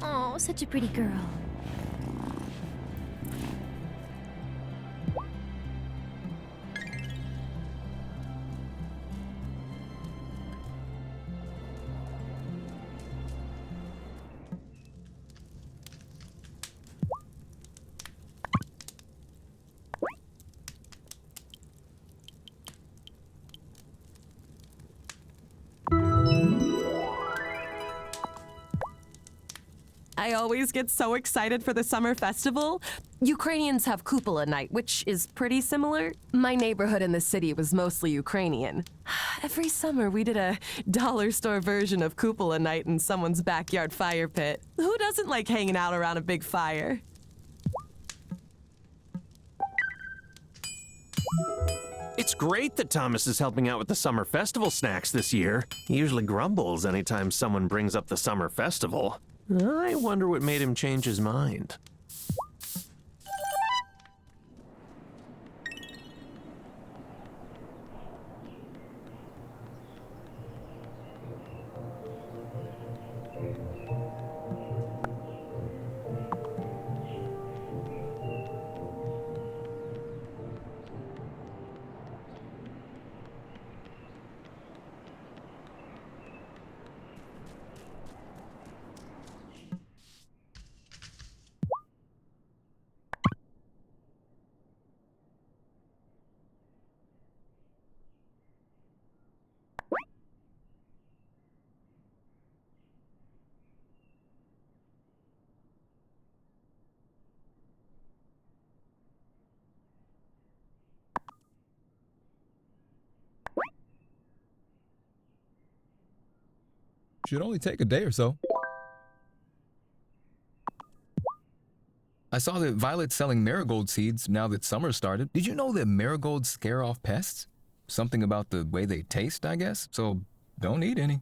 Oh, such a pretty girl. I always get so excited for the summer festival. Ukrainians have Kupola night, which is pretty similar. My neighborhood in the city was mostly Ukrainian. Every summer, we did a dollar store version of Kupola night in someone's backyard fire pit. Who doesn't like hanging out around a big fire? It's great that Thomas is helping out with the summer festival snacks this year. He usually grumbles anytime someone brings up the summer festival. I wonder what made him change his mind. Should only take a day or so. I saw that Violet's selling marigold seeds now that summer started. Did you know that marigolds scare off pests? Something about the way they taste, I guess. So don't eat any.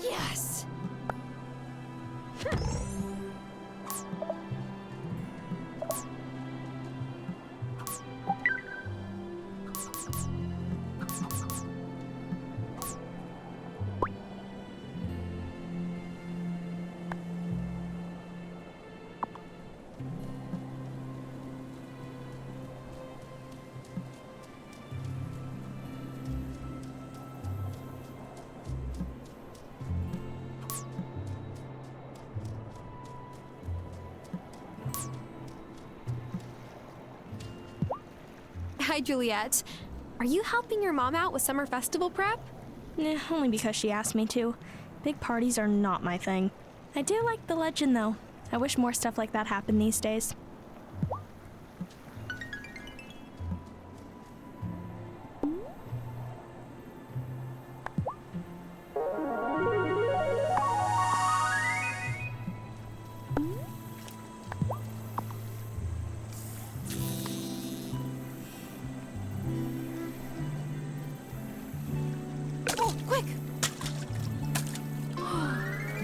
Yes! Hi, Juliet. Are you helping your mom out with summer festival prep? Only because she asked me to. Big parties are not my thing. I do like the legend, though. I wish more stuff like that happened these days. Oh, quick!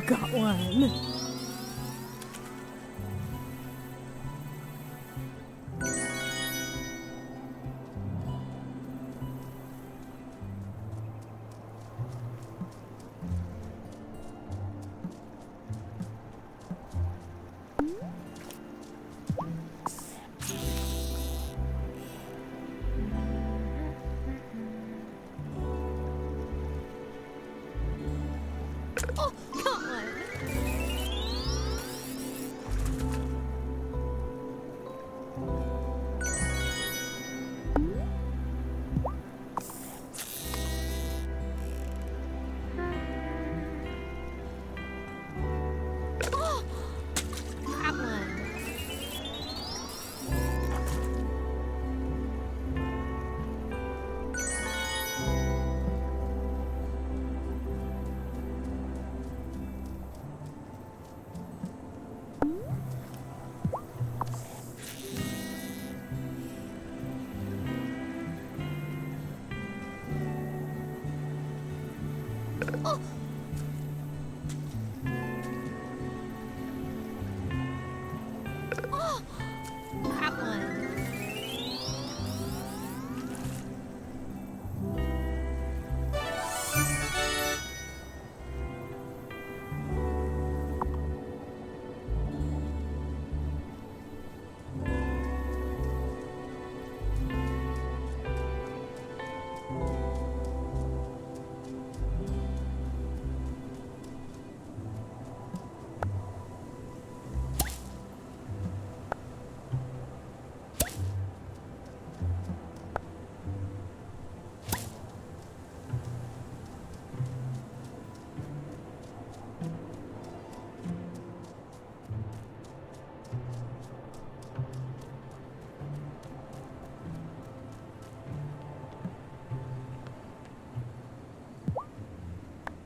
Got one. Oh, got one! Oh, got one! Oh! Oh! Got one!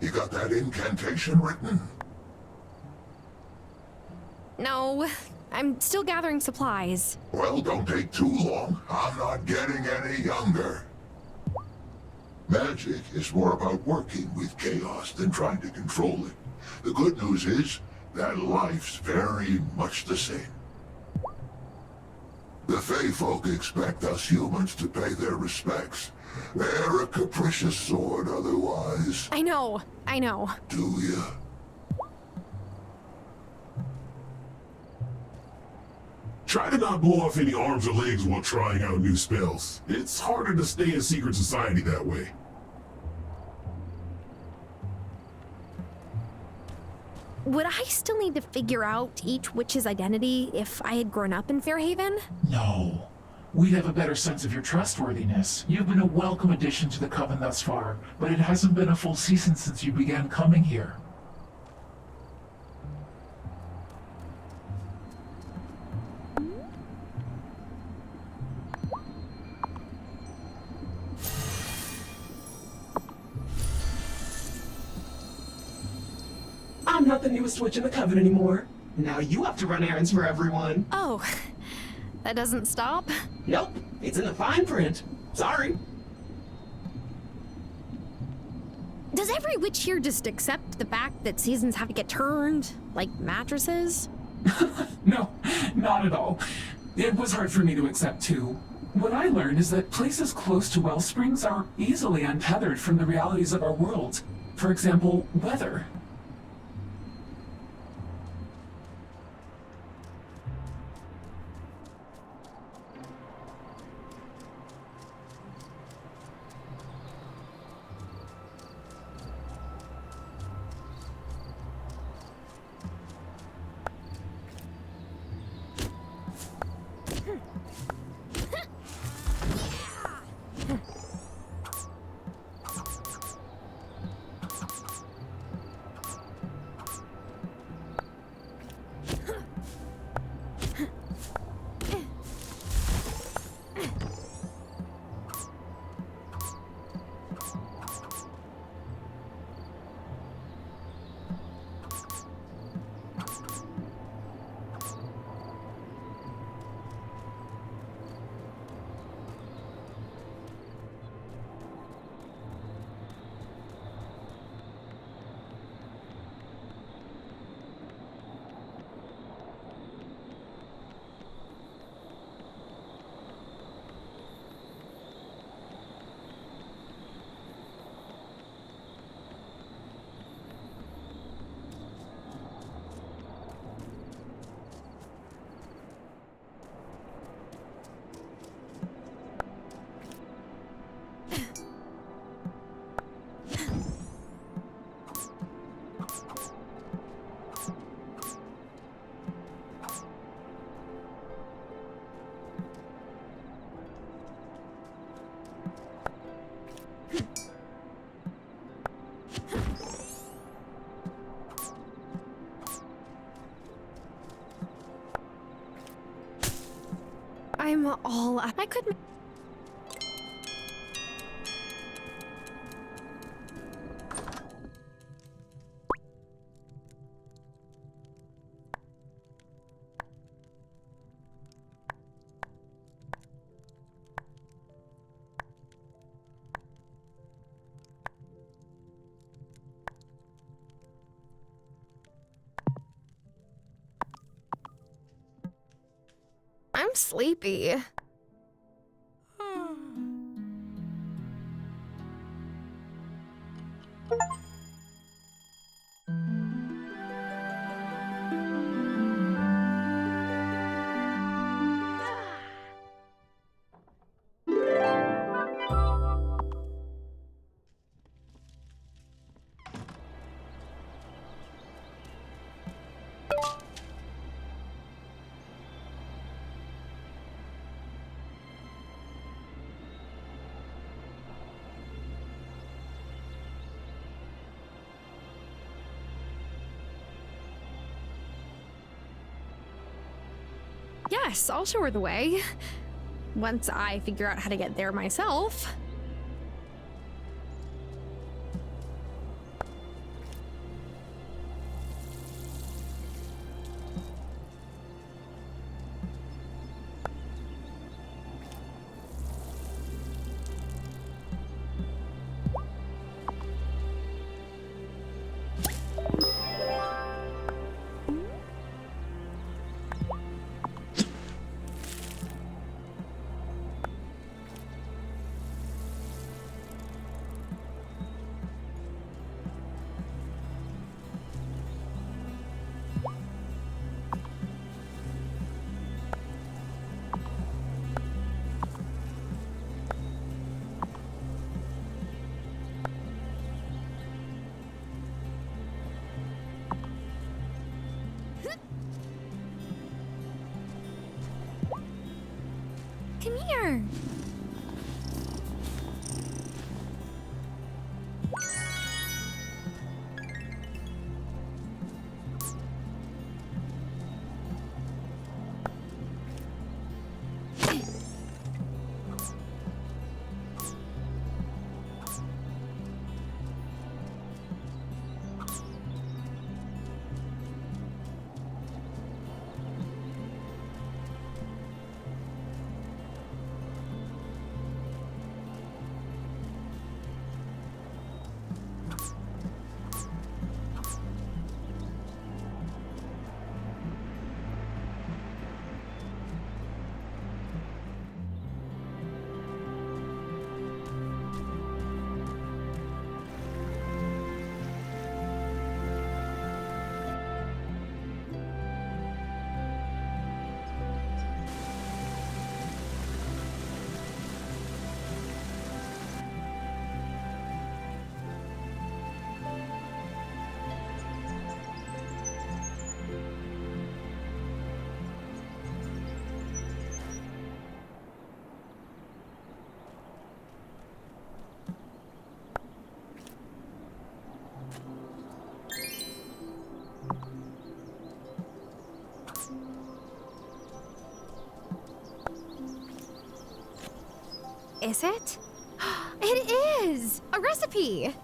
You got that incantation written? No, I'm still gathering supplies. Well, don't take too long. I'm not getting any younger. Magic is more about working with chaos than trying to control it. The good news is that life's very much the same. The Fey folk expect us humans to pay their respects. They're a capricious sort otherwise. I know. Do ya? Try to not blow off any arms or legs while trying out new spells. It's harder to stay in secret society that way. Would I still need to figure out each witch's identity if I had grown up in Fairhaven? No. We'd have a better sense of your trustworthiness. You've been a welcome addition to the Coven thus far, but it hasn't been a full season since you began coming here. I'm not the newest witch in the Coven anymore. Now you have to run errands for everyone. Oh, that doesn't stop? Nope, it's in the fine print. Sorry. Does every witch here just accept the fact that seasons have to get turned? Like mattresses? No, not at all. It was hard for me to accept too. What I learned is that places close to well springs are easily untethered from the realities of our world. For example, weather. I'm sleepy. Yes, I'll show her the way. Once I figure out how to get there myself. Come here. Is it? It is! A recipe!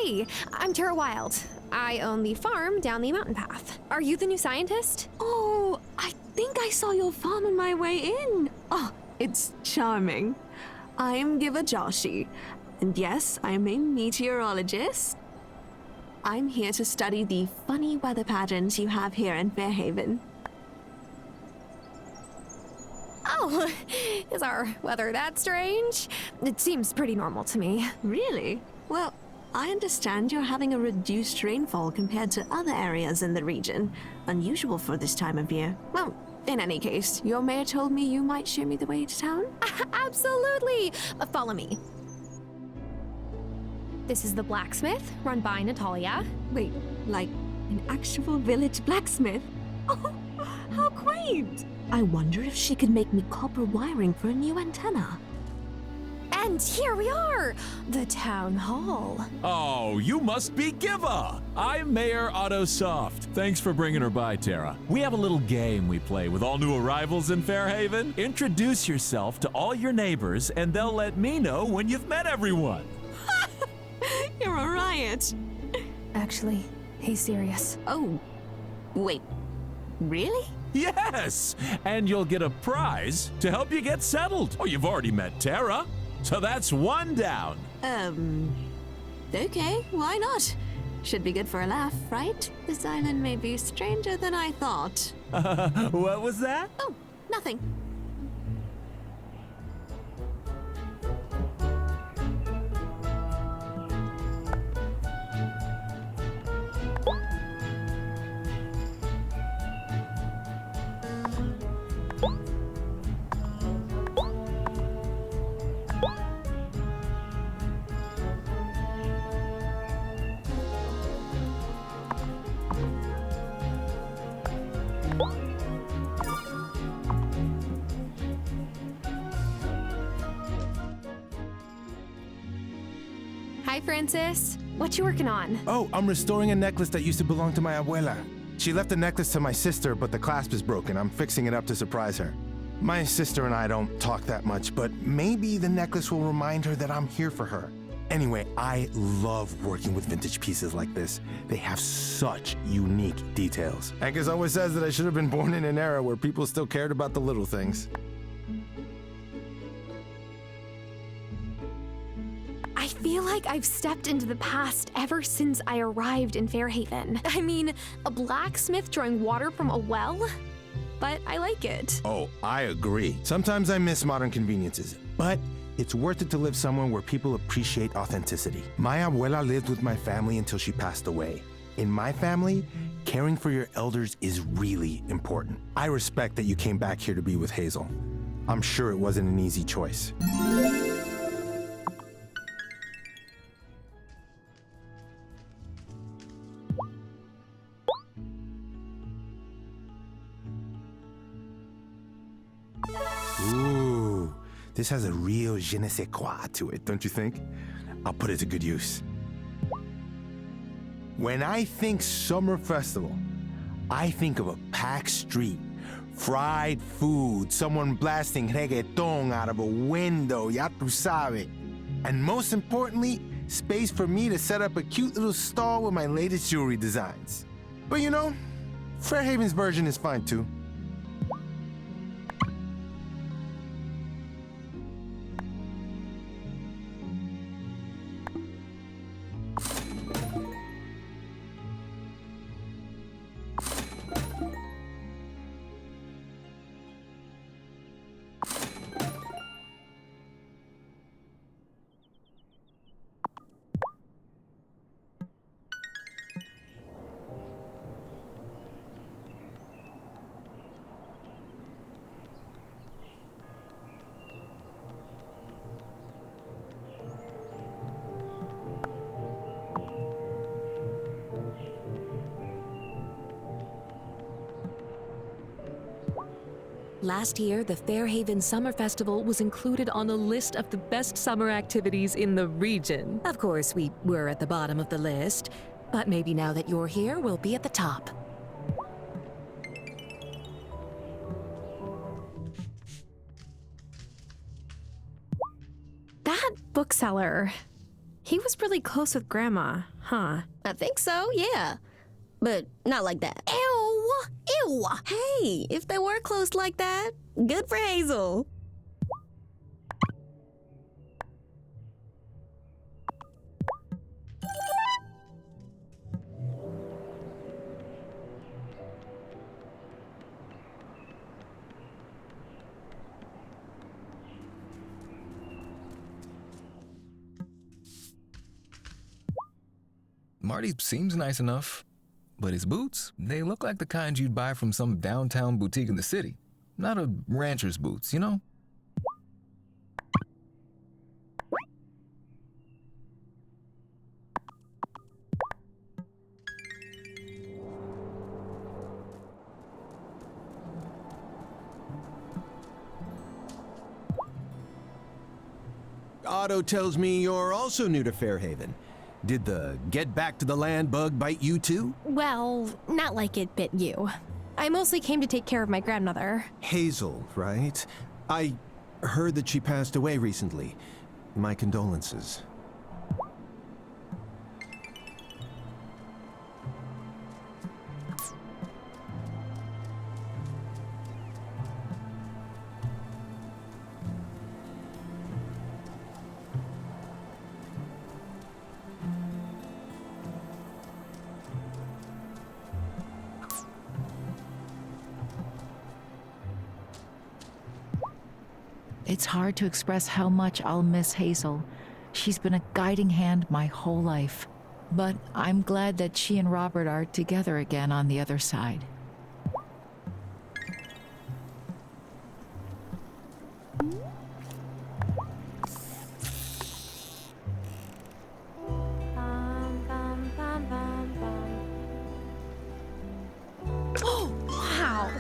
Hi, I'm Tara Wylde. I own the farm down the mountain path. Are you the new scientist? Oh, I think I saw your farm on my way in. Oh, it's charming. I'm Giver Joshi, and yes, I'm a meteorologist. I'm here to study the funny weather patterns you have here in Fairhaven. Oh, is our weather that strange? It seems pretty normal to me. Really? Well, I understand you're having a reduced rainfall compared to other areas in the region. Unusual for this time of year. Well, in any case, your mayor told me you might show me the way to town. Absolutely! Follow me. This is the blacksmith, run by Natalia. Wait, like an actual village blacksmith? Oh, how quaint! I wonder if she could make me copper wiring for a new antenna. And here we are, the town hall. Oh, you must be Giva! I'm Mayor Otto Soft. Thanks for bringing her by, Tara. We have a little game we play with all new arrivals in Fairhaven. Introduce yourself to all your neighbors, and they'll let me know when you've met everyone. You're a riot. Actually, he's serious. Oh, wait, really? Yes! And you'll get a prize to help you get settled. Oh, you've already met Tara. So that's one down. Okay, why not? Should be good for a laugh, right? This island may be stranger than I thought. What was that? Oh, nothing. Hi, Francis. What you working on? Oh, I'm restoring a necklace that used to belong to my abuela. She left the necklace to my sister, but the clasp is broken. I'm fixing it up to surprise her. My sister and I don't talk that much, but maybe the necklace will remind her that I'm here for her. Anyway, I love working with vintage pieces like this. They have such unique details. Angus always says that I should have been born in an era where people still cared about the little things. I feel like I've stepped into the past ever since I arrived in Fairhaven. I mean, a blacksmith drawing water from a well? But I like it. Oh, I agree. Sometimes I miss modern conveniences, but it's worth it to live somewhere where people appreciate authenticity. My abuela lived with my family until she passed away. In my family, caring for your elders is really important. I respect that you came back here to be with Hazel. I'm sure it wasn't an easy choice. Ooh, this has a real je ne sais quoi to it, don't you think? I'll put it to good use. When I think summer festival, I think of a packed street, fried food, someone blasting reggaeton out of a window, ya tu sabe. And most importantly, space for me to set up a cute little stall with my latest jewelry designs. But you know, Fairhaven's version is fine too. Last year, the Fairhaven Summer Festival was included on the list of the best summer activities in the region. Of course, we were at the bottom of the list, but maybe now that you're here, we'll be at the top. That bookseller, he was really close with Grandma. Huh. I think so, yeah. But not like that. Ew! Ew! Hey, if they were close like that, good for Hazel. Marty seems nice enough, but his boots, they look like the kind you'd buy from some downtown boutique in the city. Not a rancher's boots, you know? Otto tells me you're also new to Fairhaven. Did the get back to the land bug bite you too? Well, not like it bit you. I mostly came to take care of my grandmother. Hazel, right? I heard that she passed away recently. My condolences. It's hard to express how much I'll miss Hazel. She's been a guiding hand my whole life. But I'm glad that she and Robert are together again on the other side. Oh, wow!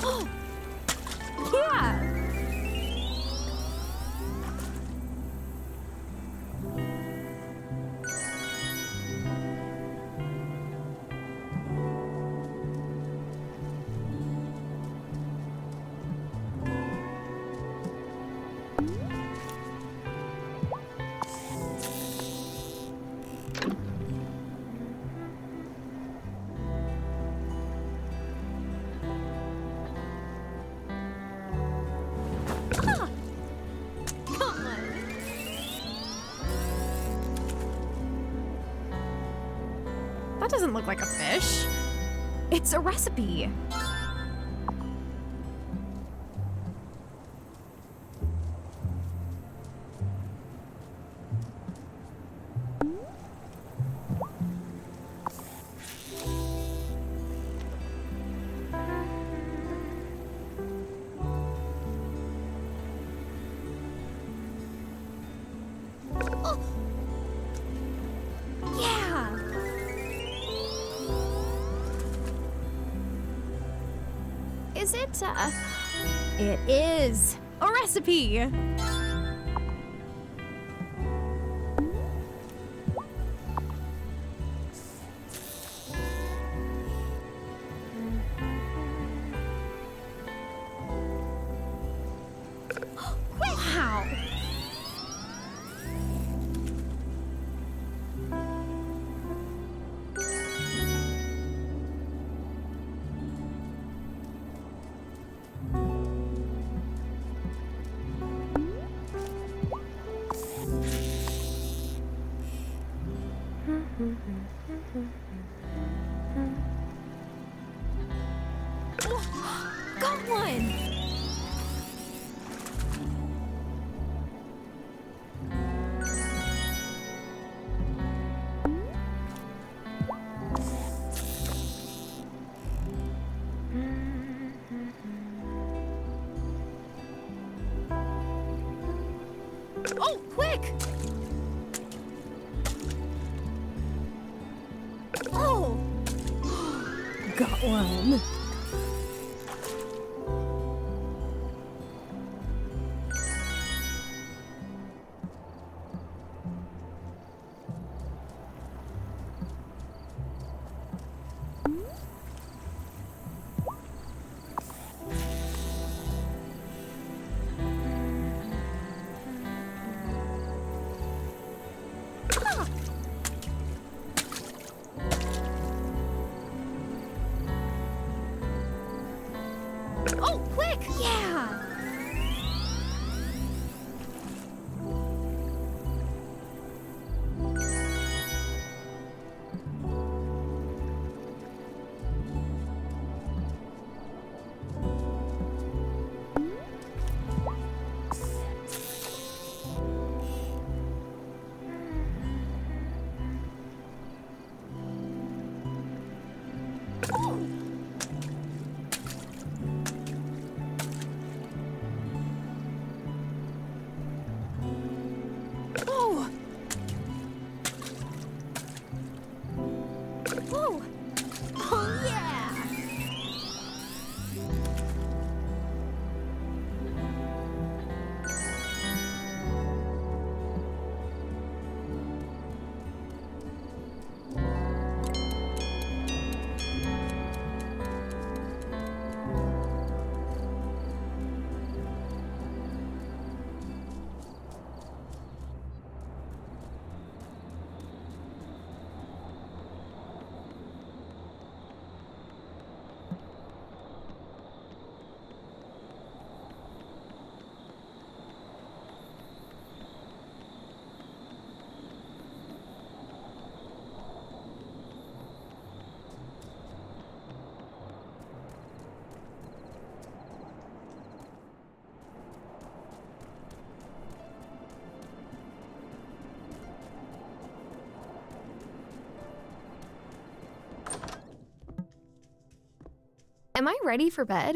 Oh! Yeah! Ah! Come on. That doesn't look like a fish. It's a recipe. Oh! Yeah! Is it, It is a recipe! Wow! Oh, quick! Oh! Got one. Oh, quick! Yeah! Oh! Oh! Oh, yeah! Am I ready for bed?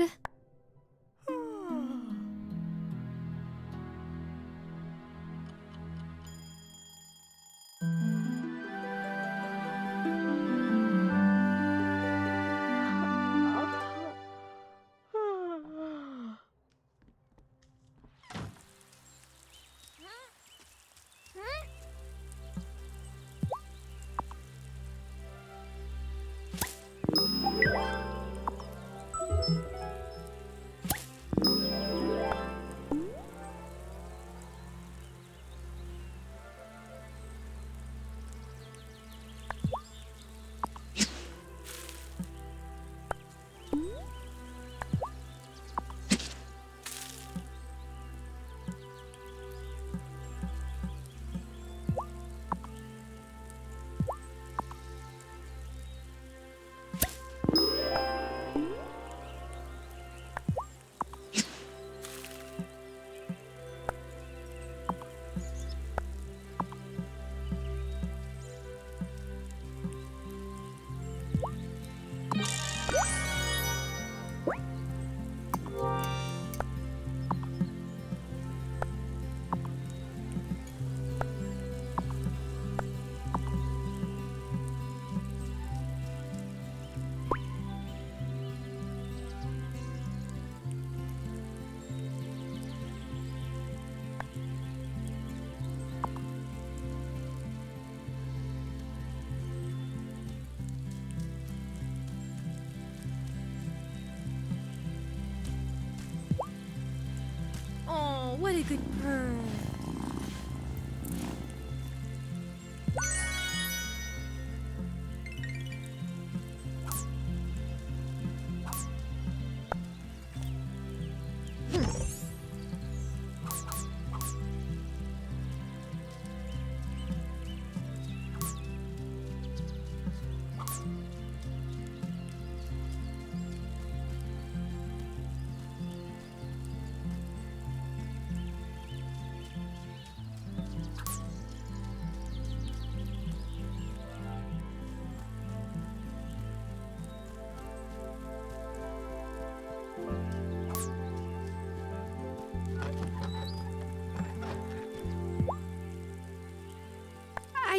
Oh, what a good bird.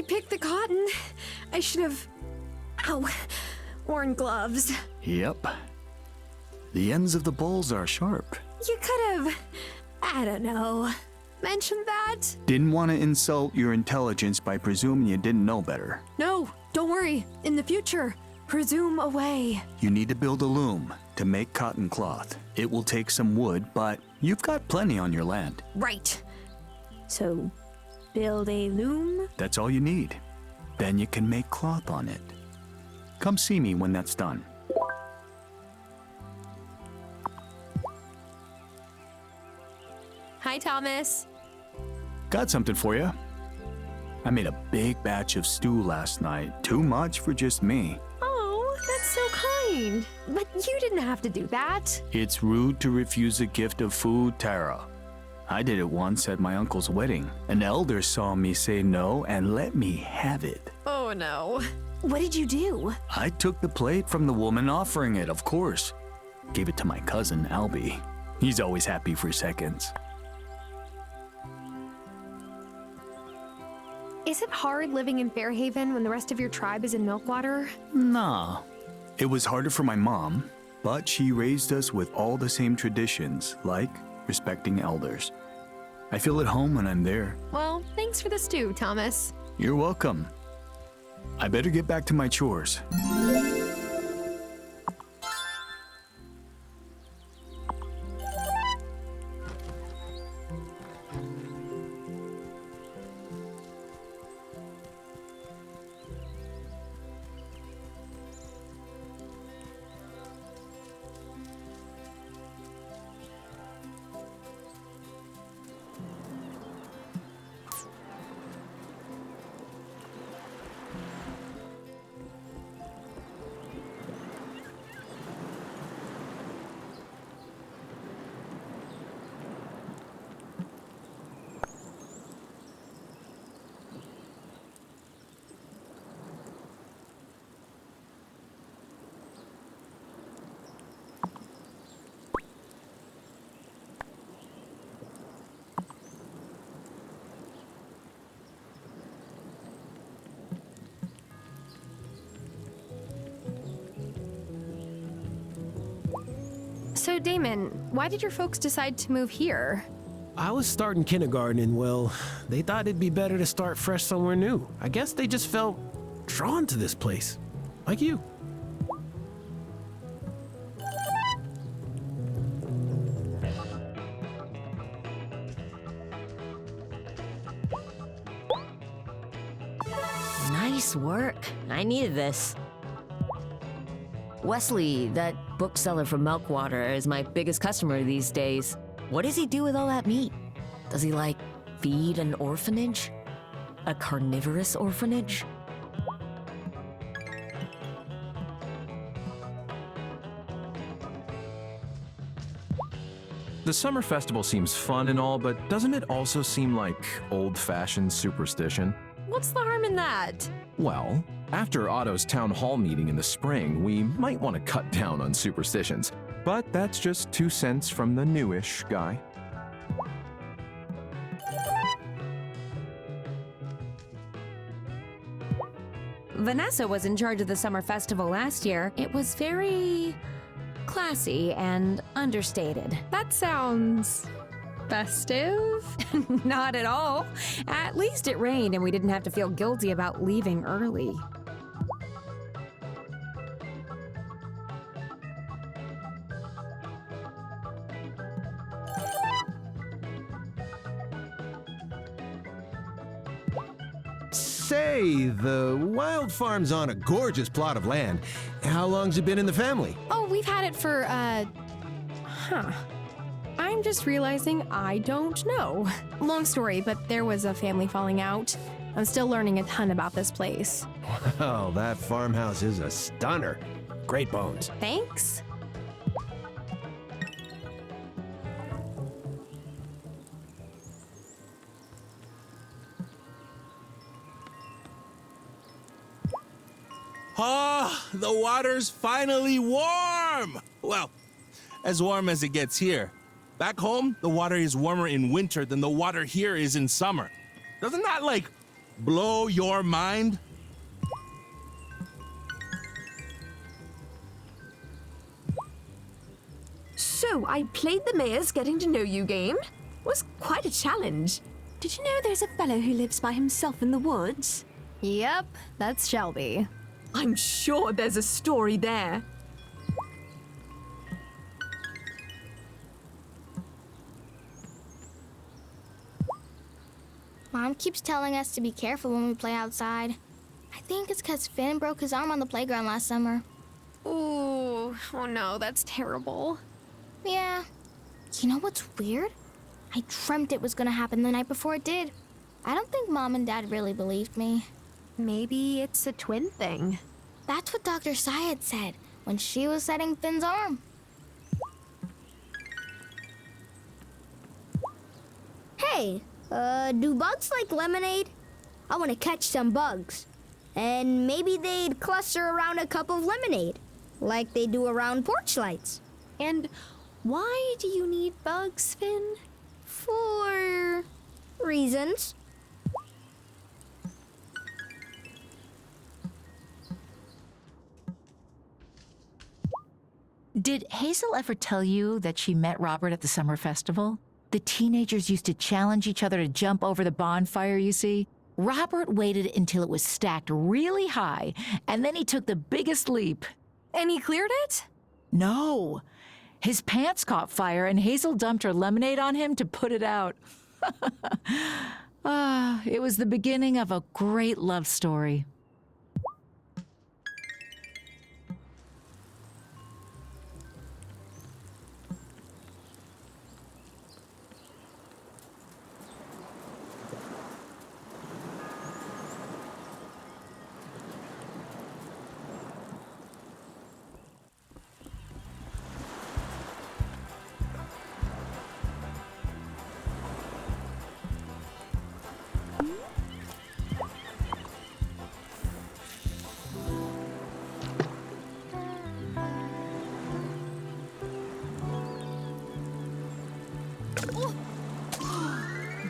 picked the cotton. I should have... Ow. Worn gloves. Yep. The ends of the bowls are sharp. You could have... I don't know. Mentioned that? Didn't want to insult your intelligence by presuming you didn't know better. No, don't worry. In the future, presume away. You need to build a loom to make cotton cloth. It will take some wood, but you've got plenty on your land. Right. So, build a loom? That's all you need. Then you can make cloth on it. Come see me when that's done. Hi, Thomas. Got something for you. I made a big batch of stew last night. Too much for just me. Oh, that's so kind. But you didn't have to do that. It's rude to refuse a gift of food, Tara. I did it once at my uncle's wedding. An elder saw me say no and let me have it. Oh, no. What did you do? I took the plate from the woman offering it, of course. Gave it to my cousin, Albie. He's always happy for seconds. Is it hard living in Fairhaven when the rest of your tribe is in Milkwater? Nah. It was harder for my mom, but she raised us with all the same traditions, like respecting elders. I feel at home when I'm there. Well, thanks for the stew, Thomas. You're welcome. I better get back to my chores. So, Damon, why did your folks decide to move here? I was starting kindergarten and, well, they thought it'd be better to start fresh somewhere new. I guess they just felt drawn to this place. Like you. Nice work. I needed this. Wesley, that bookseller from Milkwater, is my biggest customer these days. What does he do with all that meat? Does he, like, feed an orphanage? A carnivorous orphanage? The summer festival seems fun and all, but doesn't it also seem like old-fashioned superstition? What's the harm in that? Well, after Otto's town hall meeting in the spring, we might want to cut down on superstitions. But that's just 2 cents from the newish guy. Vanessa was in charge of the summer festival last year. It was very classy and understated. That sounds festive? Not at all. At least it rained and we didn't have to feel guilty about leaving early. Say, the Wylde Farm's on a gorgeous plot of land. How long's it been in the family? Oh, we've had it for, I'm just realizing I don't know. Long story, but there was a family falling out. I'm still learning a ton about this place. Well, that farmhouse is a stunner. Great bones. Thanks. Ah, the water's finally warm! Well, as warm as it gets here. Back home, the water is warmer in winter than the water here is in summer. Doesn't that, like, blow your mind? So, I played the mayor's getting to know you game. Was quite a challenge. Did you know there's a fellow who lives by himself in the woods? Yep, that's Shelby. I'm sure there's a story there. Mom keeps telling us to be careful when we play outside. I think it's because Finn broke his arm on the playground last summer. Ooh, oh no, that's terrible. Yeah. You know what's weird? I dreamt it was gonna happen the night before it did. I don't think Mom and Dad really believed me. Maybe it's a twin thing. That's what Dr. Syed said when she was setting Finn's arm. Hey, do bugs like lemonade? I want to catch some bugs. And maybe they'd cluster around a cup of lemonade, like they do around porch lights. And why do you need bugs, Finn? For reasons. Did Hazel ever tell you that she met Robert at the summer festival? The teenagers used to challenge each other to jump over the bonfire, you see. Robert waited until it was stacked really high, and then he took the biggest leap. And he cleared it? No. His pants caught fire, and Hazel dumped her lemonade on him to put it out. It was the beginning of a great love story.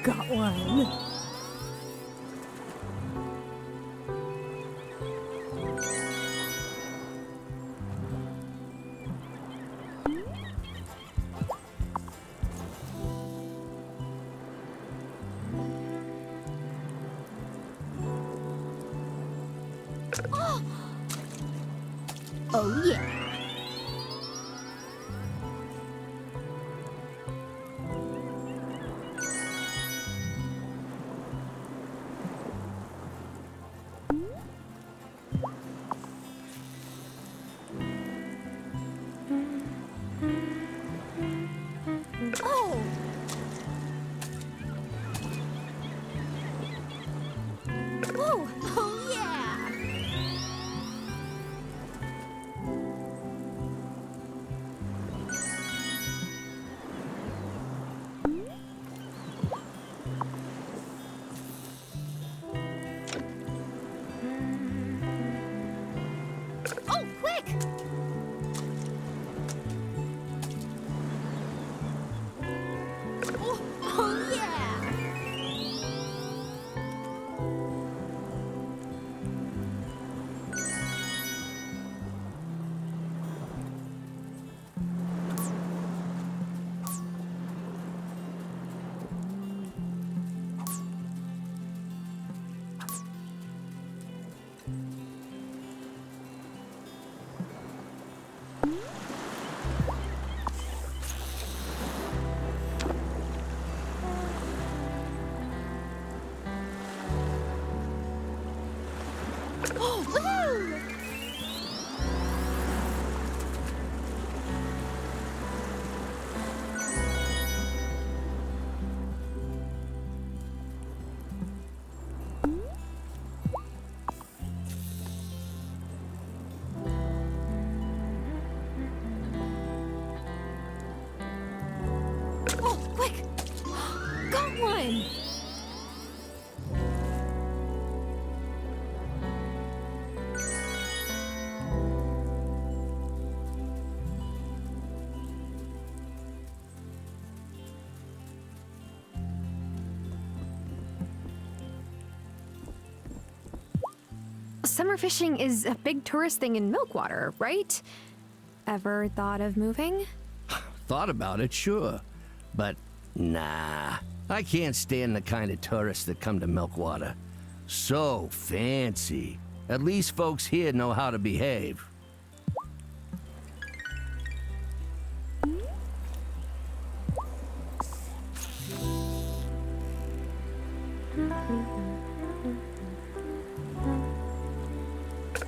Got one. Oh, yeah. Oh! Whoa! Oh, yeah! Oh, quick! Oh, yeah! summer fishing is a big tourist thing in Milkwater, right? Ever thought of moving? Thought about it, sure. But nah, I can't stand the kind of tourists that come to Milkwater. So fancy. At least folks here know how to behave.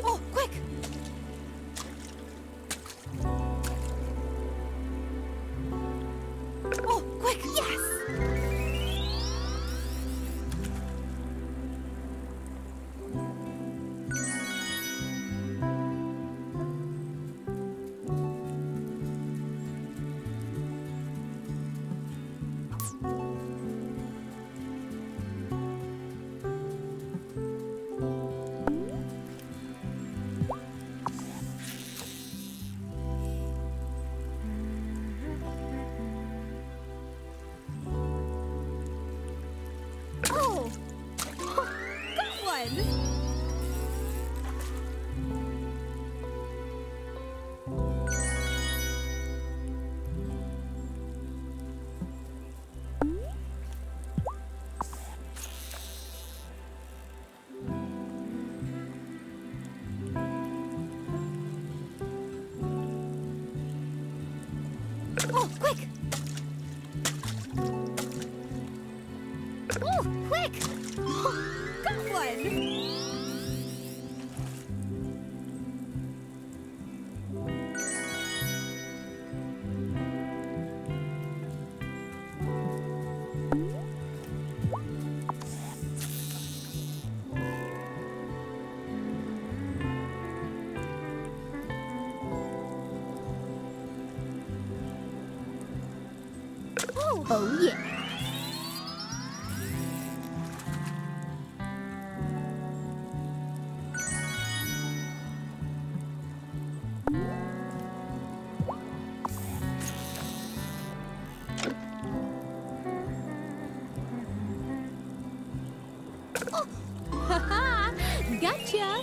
Oh, quick! Oh, quick! Yes! Oh! Got one! Oh, quick! Oh, quick! Got one! Oh, yeah. Haha! Gotcha!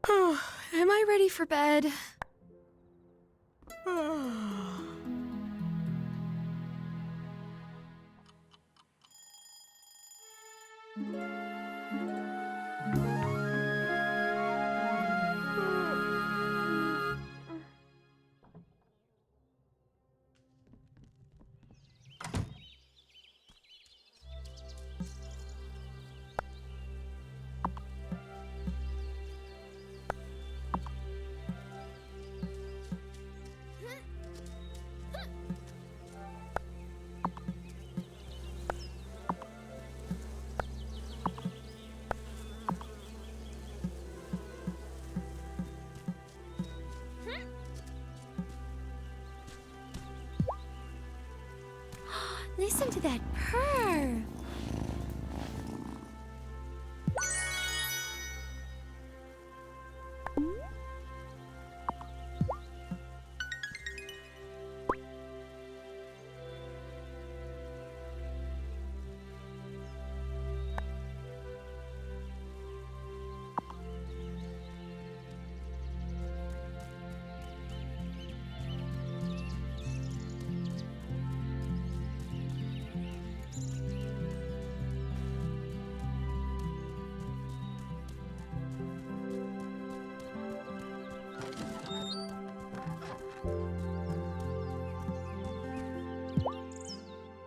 Am I ready for bed? Listen to that purr.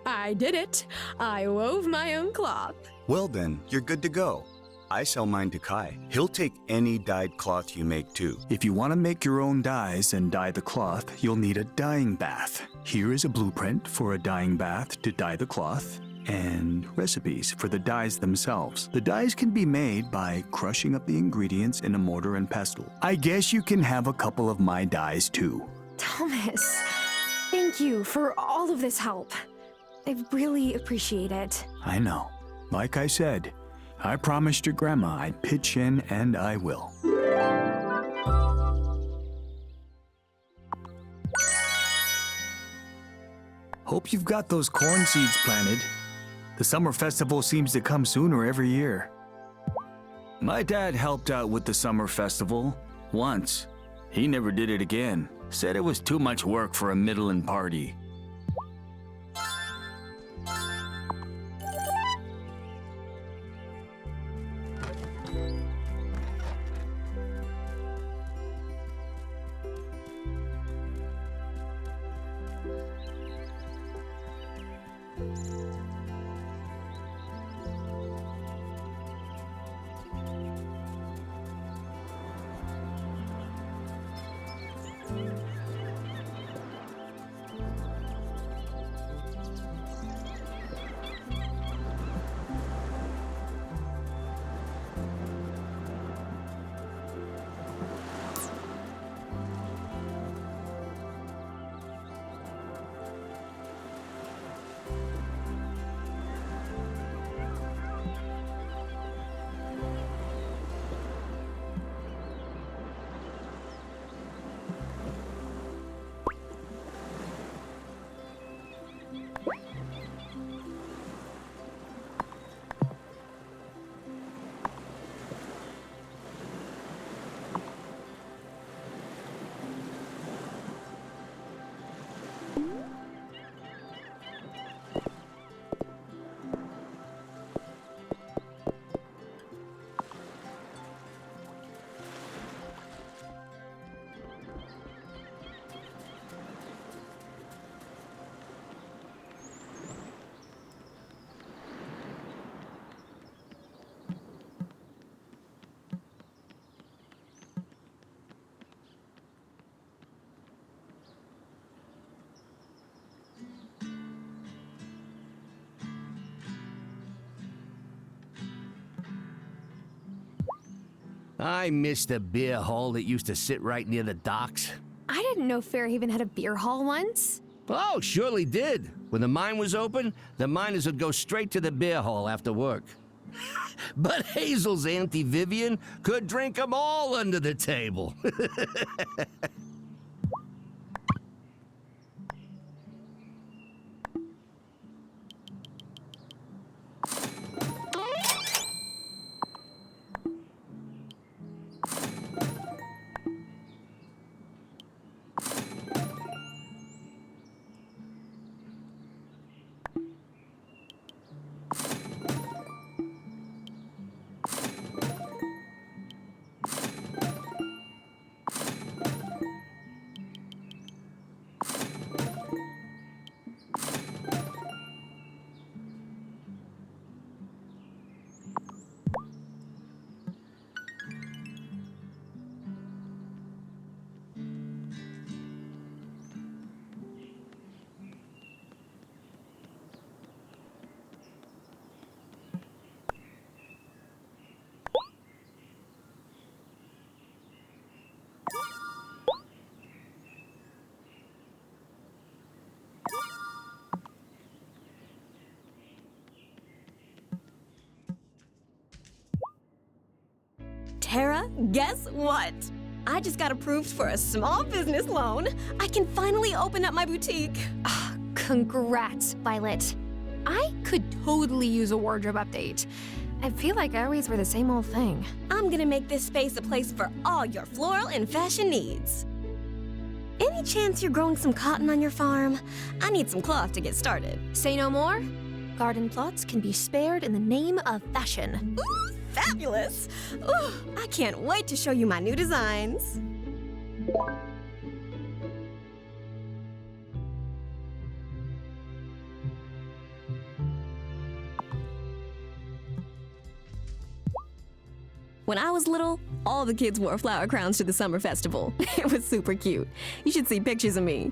I did it. I wove my own cloth. Well then, you're good to go. I sell mine to Kai. He'll take any dyed cloth you make too. If you want to make your own dyes and dye the cloth, you'll need a dyeing bath. Here is a blueprint for a dyeing bath to dye the cloth, and recipes for the dyes themselves. The dyes can be made by crushing up the ingredients in a mortar and pestle. I guess you can have a couple of my dyes too. Thomas, thank you for all of this help. I really appreciate it. I know. Like I said, I promised your grandma I'd pitch in, and I will. Hope you've got those corn seeds planted. The summer festival seems to come sooner every year. My dad helped out with the summer festival once. He never did it again. Said it was too much work for a middling party. I miss the beer hall that used to sit right near the docks. I didn't know Fairhaven had a beer hall once. Oh, surely did. When the mine was open, the miners would go straight to the beer hall after work. But Hazel's Auntie Vivian could drink 'em all under the table. Tara, guess what? I just got approved for a small business loan. I can finally open up my boutique. Congrats, Violet. I could totally use a wardrobe update. I feel like I always wear the same old thing. I'm gonna make this space a place for all your floral and fashion needs. Any chance you're growing some cotton on your farm? I need some cloth to get started. Say no more. Garden plots can be spared in the name of fashion. Ooh, fabulous! Ooh, I can't wait to show you my new designs. When I was little, all the kids wore flower crowns to the summer festival. It was super cute. You should see pictures of me.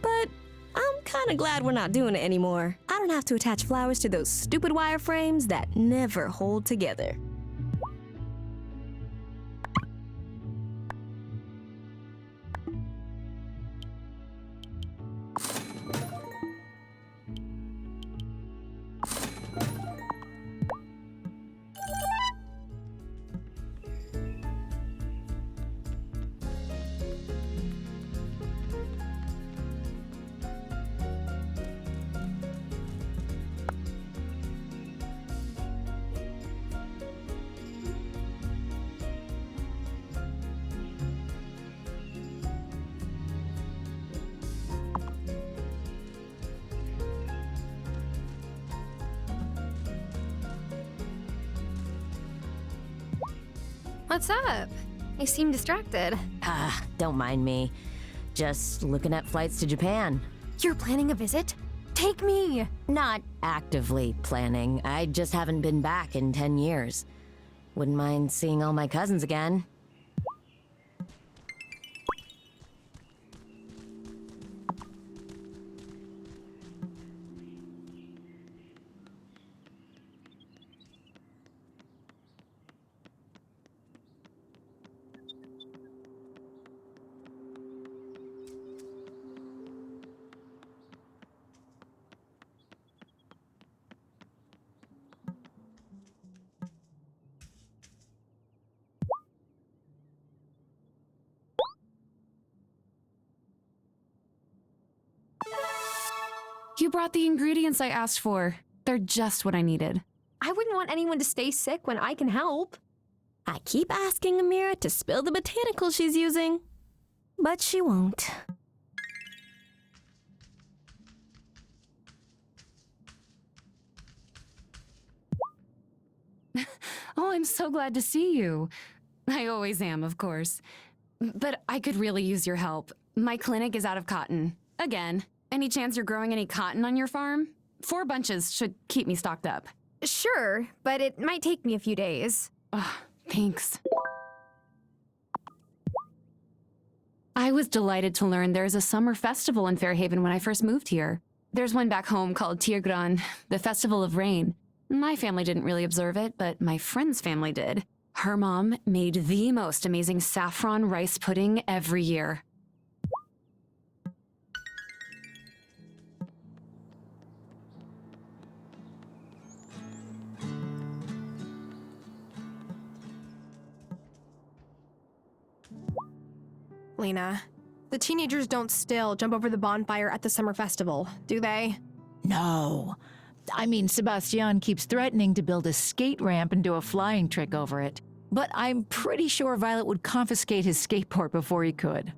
But I'm kinda glad we're not doing it anymore. I don't have to attach flowers to those stupid wire frames that never hold together. What's up? You seem distracted. Don't mind me. Just looking at flights to Japan. You're planning a visit? Take me! Not actively planning. I just haven't been back in 10 years. Wouldn't mind seeing all my cousins again. You brought the ingredients I asked for. They're just what I needed. I wouldn't want anyone to stay sick when I can help. I keep asking Amira to spill the botanicals she's using, but she won't. Oh, I'm so glad to see you. I always am, of course. But I could really use your help. My clinic is out of cotton. Again. Any chance you're growing any cotton on your farm? 4 bunches should keep me stocked up. Sure, but it might take me a few days. Thanks. I was delighted to learn there's a summer festival in Fairhaven when I first moved here. There's one back home called Tirgran, the Festival of Rain. My family didn't really observe it, but my friend's family did. Her mom made the most amazing saffron rice pudding every year. Lena, the teenagers don't still jump over the bonfire at the summer festival, do they? No. I mean, Sebastian keeps threatening to build a skate ramp and do a flying trick over it. But I'm pretty sure Violet would confiscate his skateboard before he could.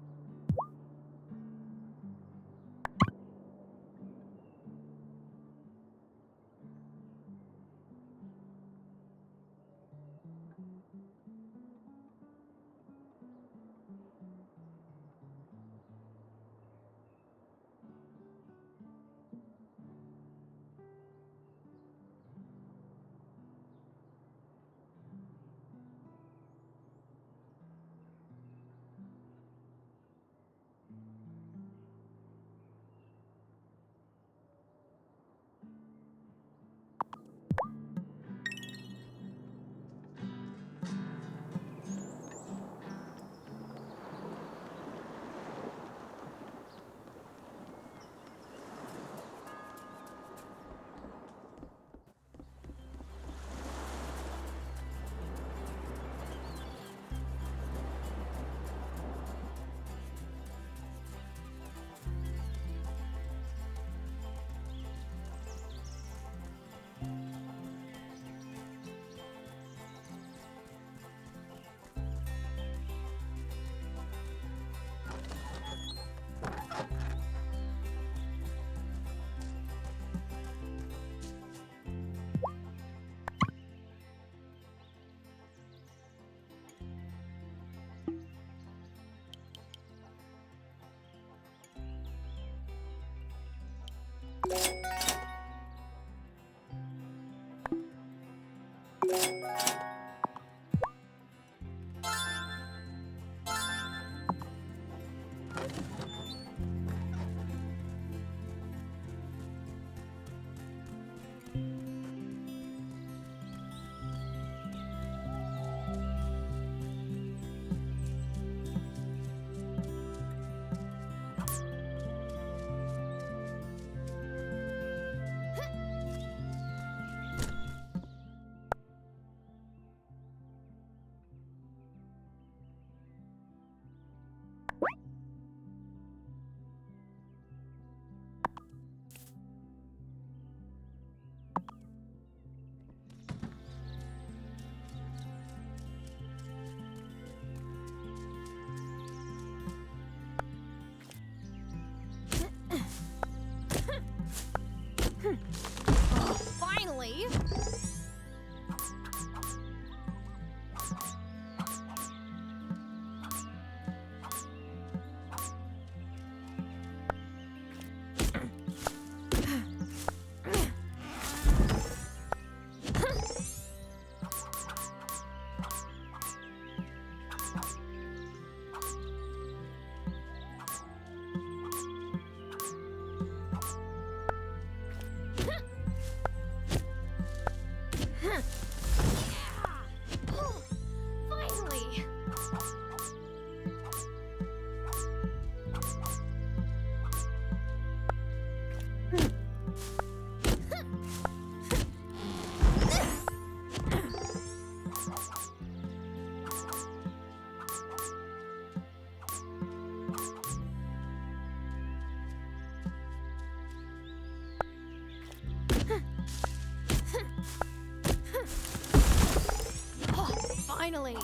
Finally.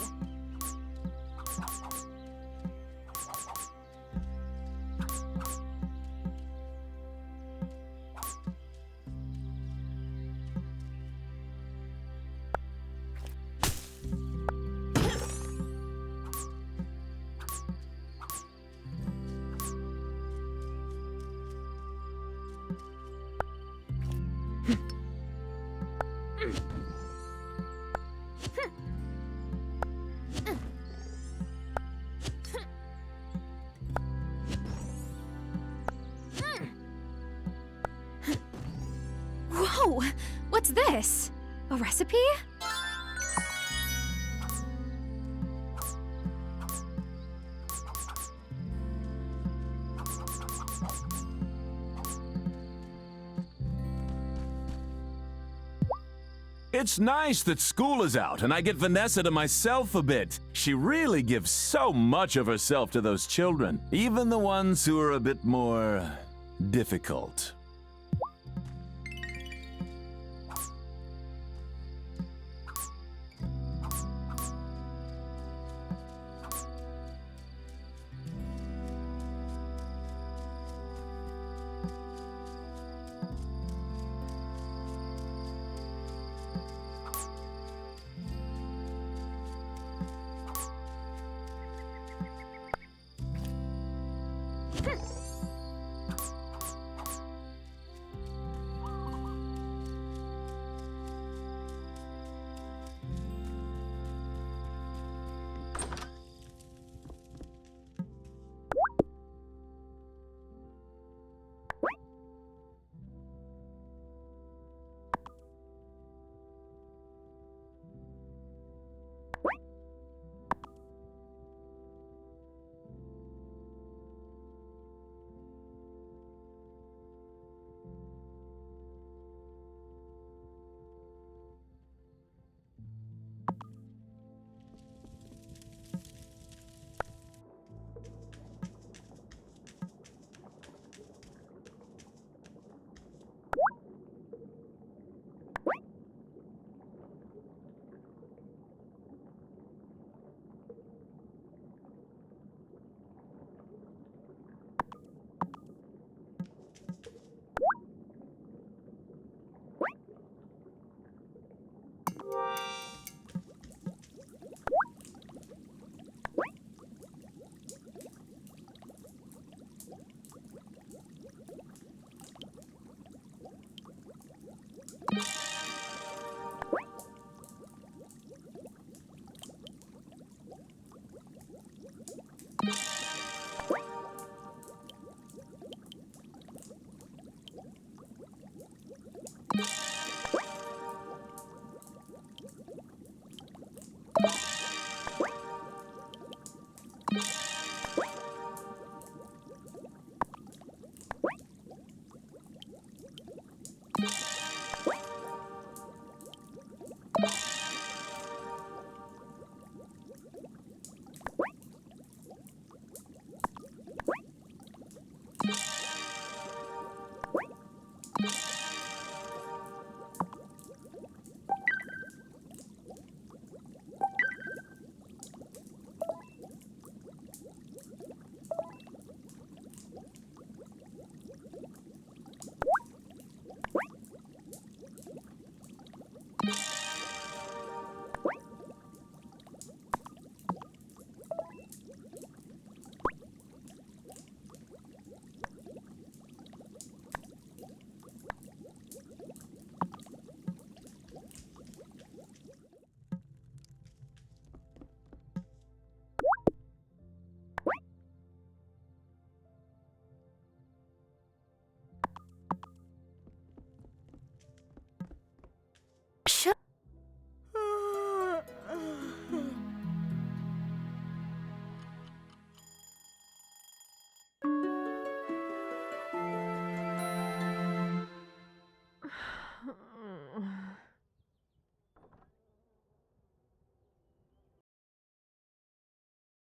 Whoa! What's this? A recipe? It's nice that school is out and I get Vanessa to myself a bit. She really gives so much of herself to those children, even the ones who are a bit more difficult.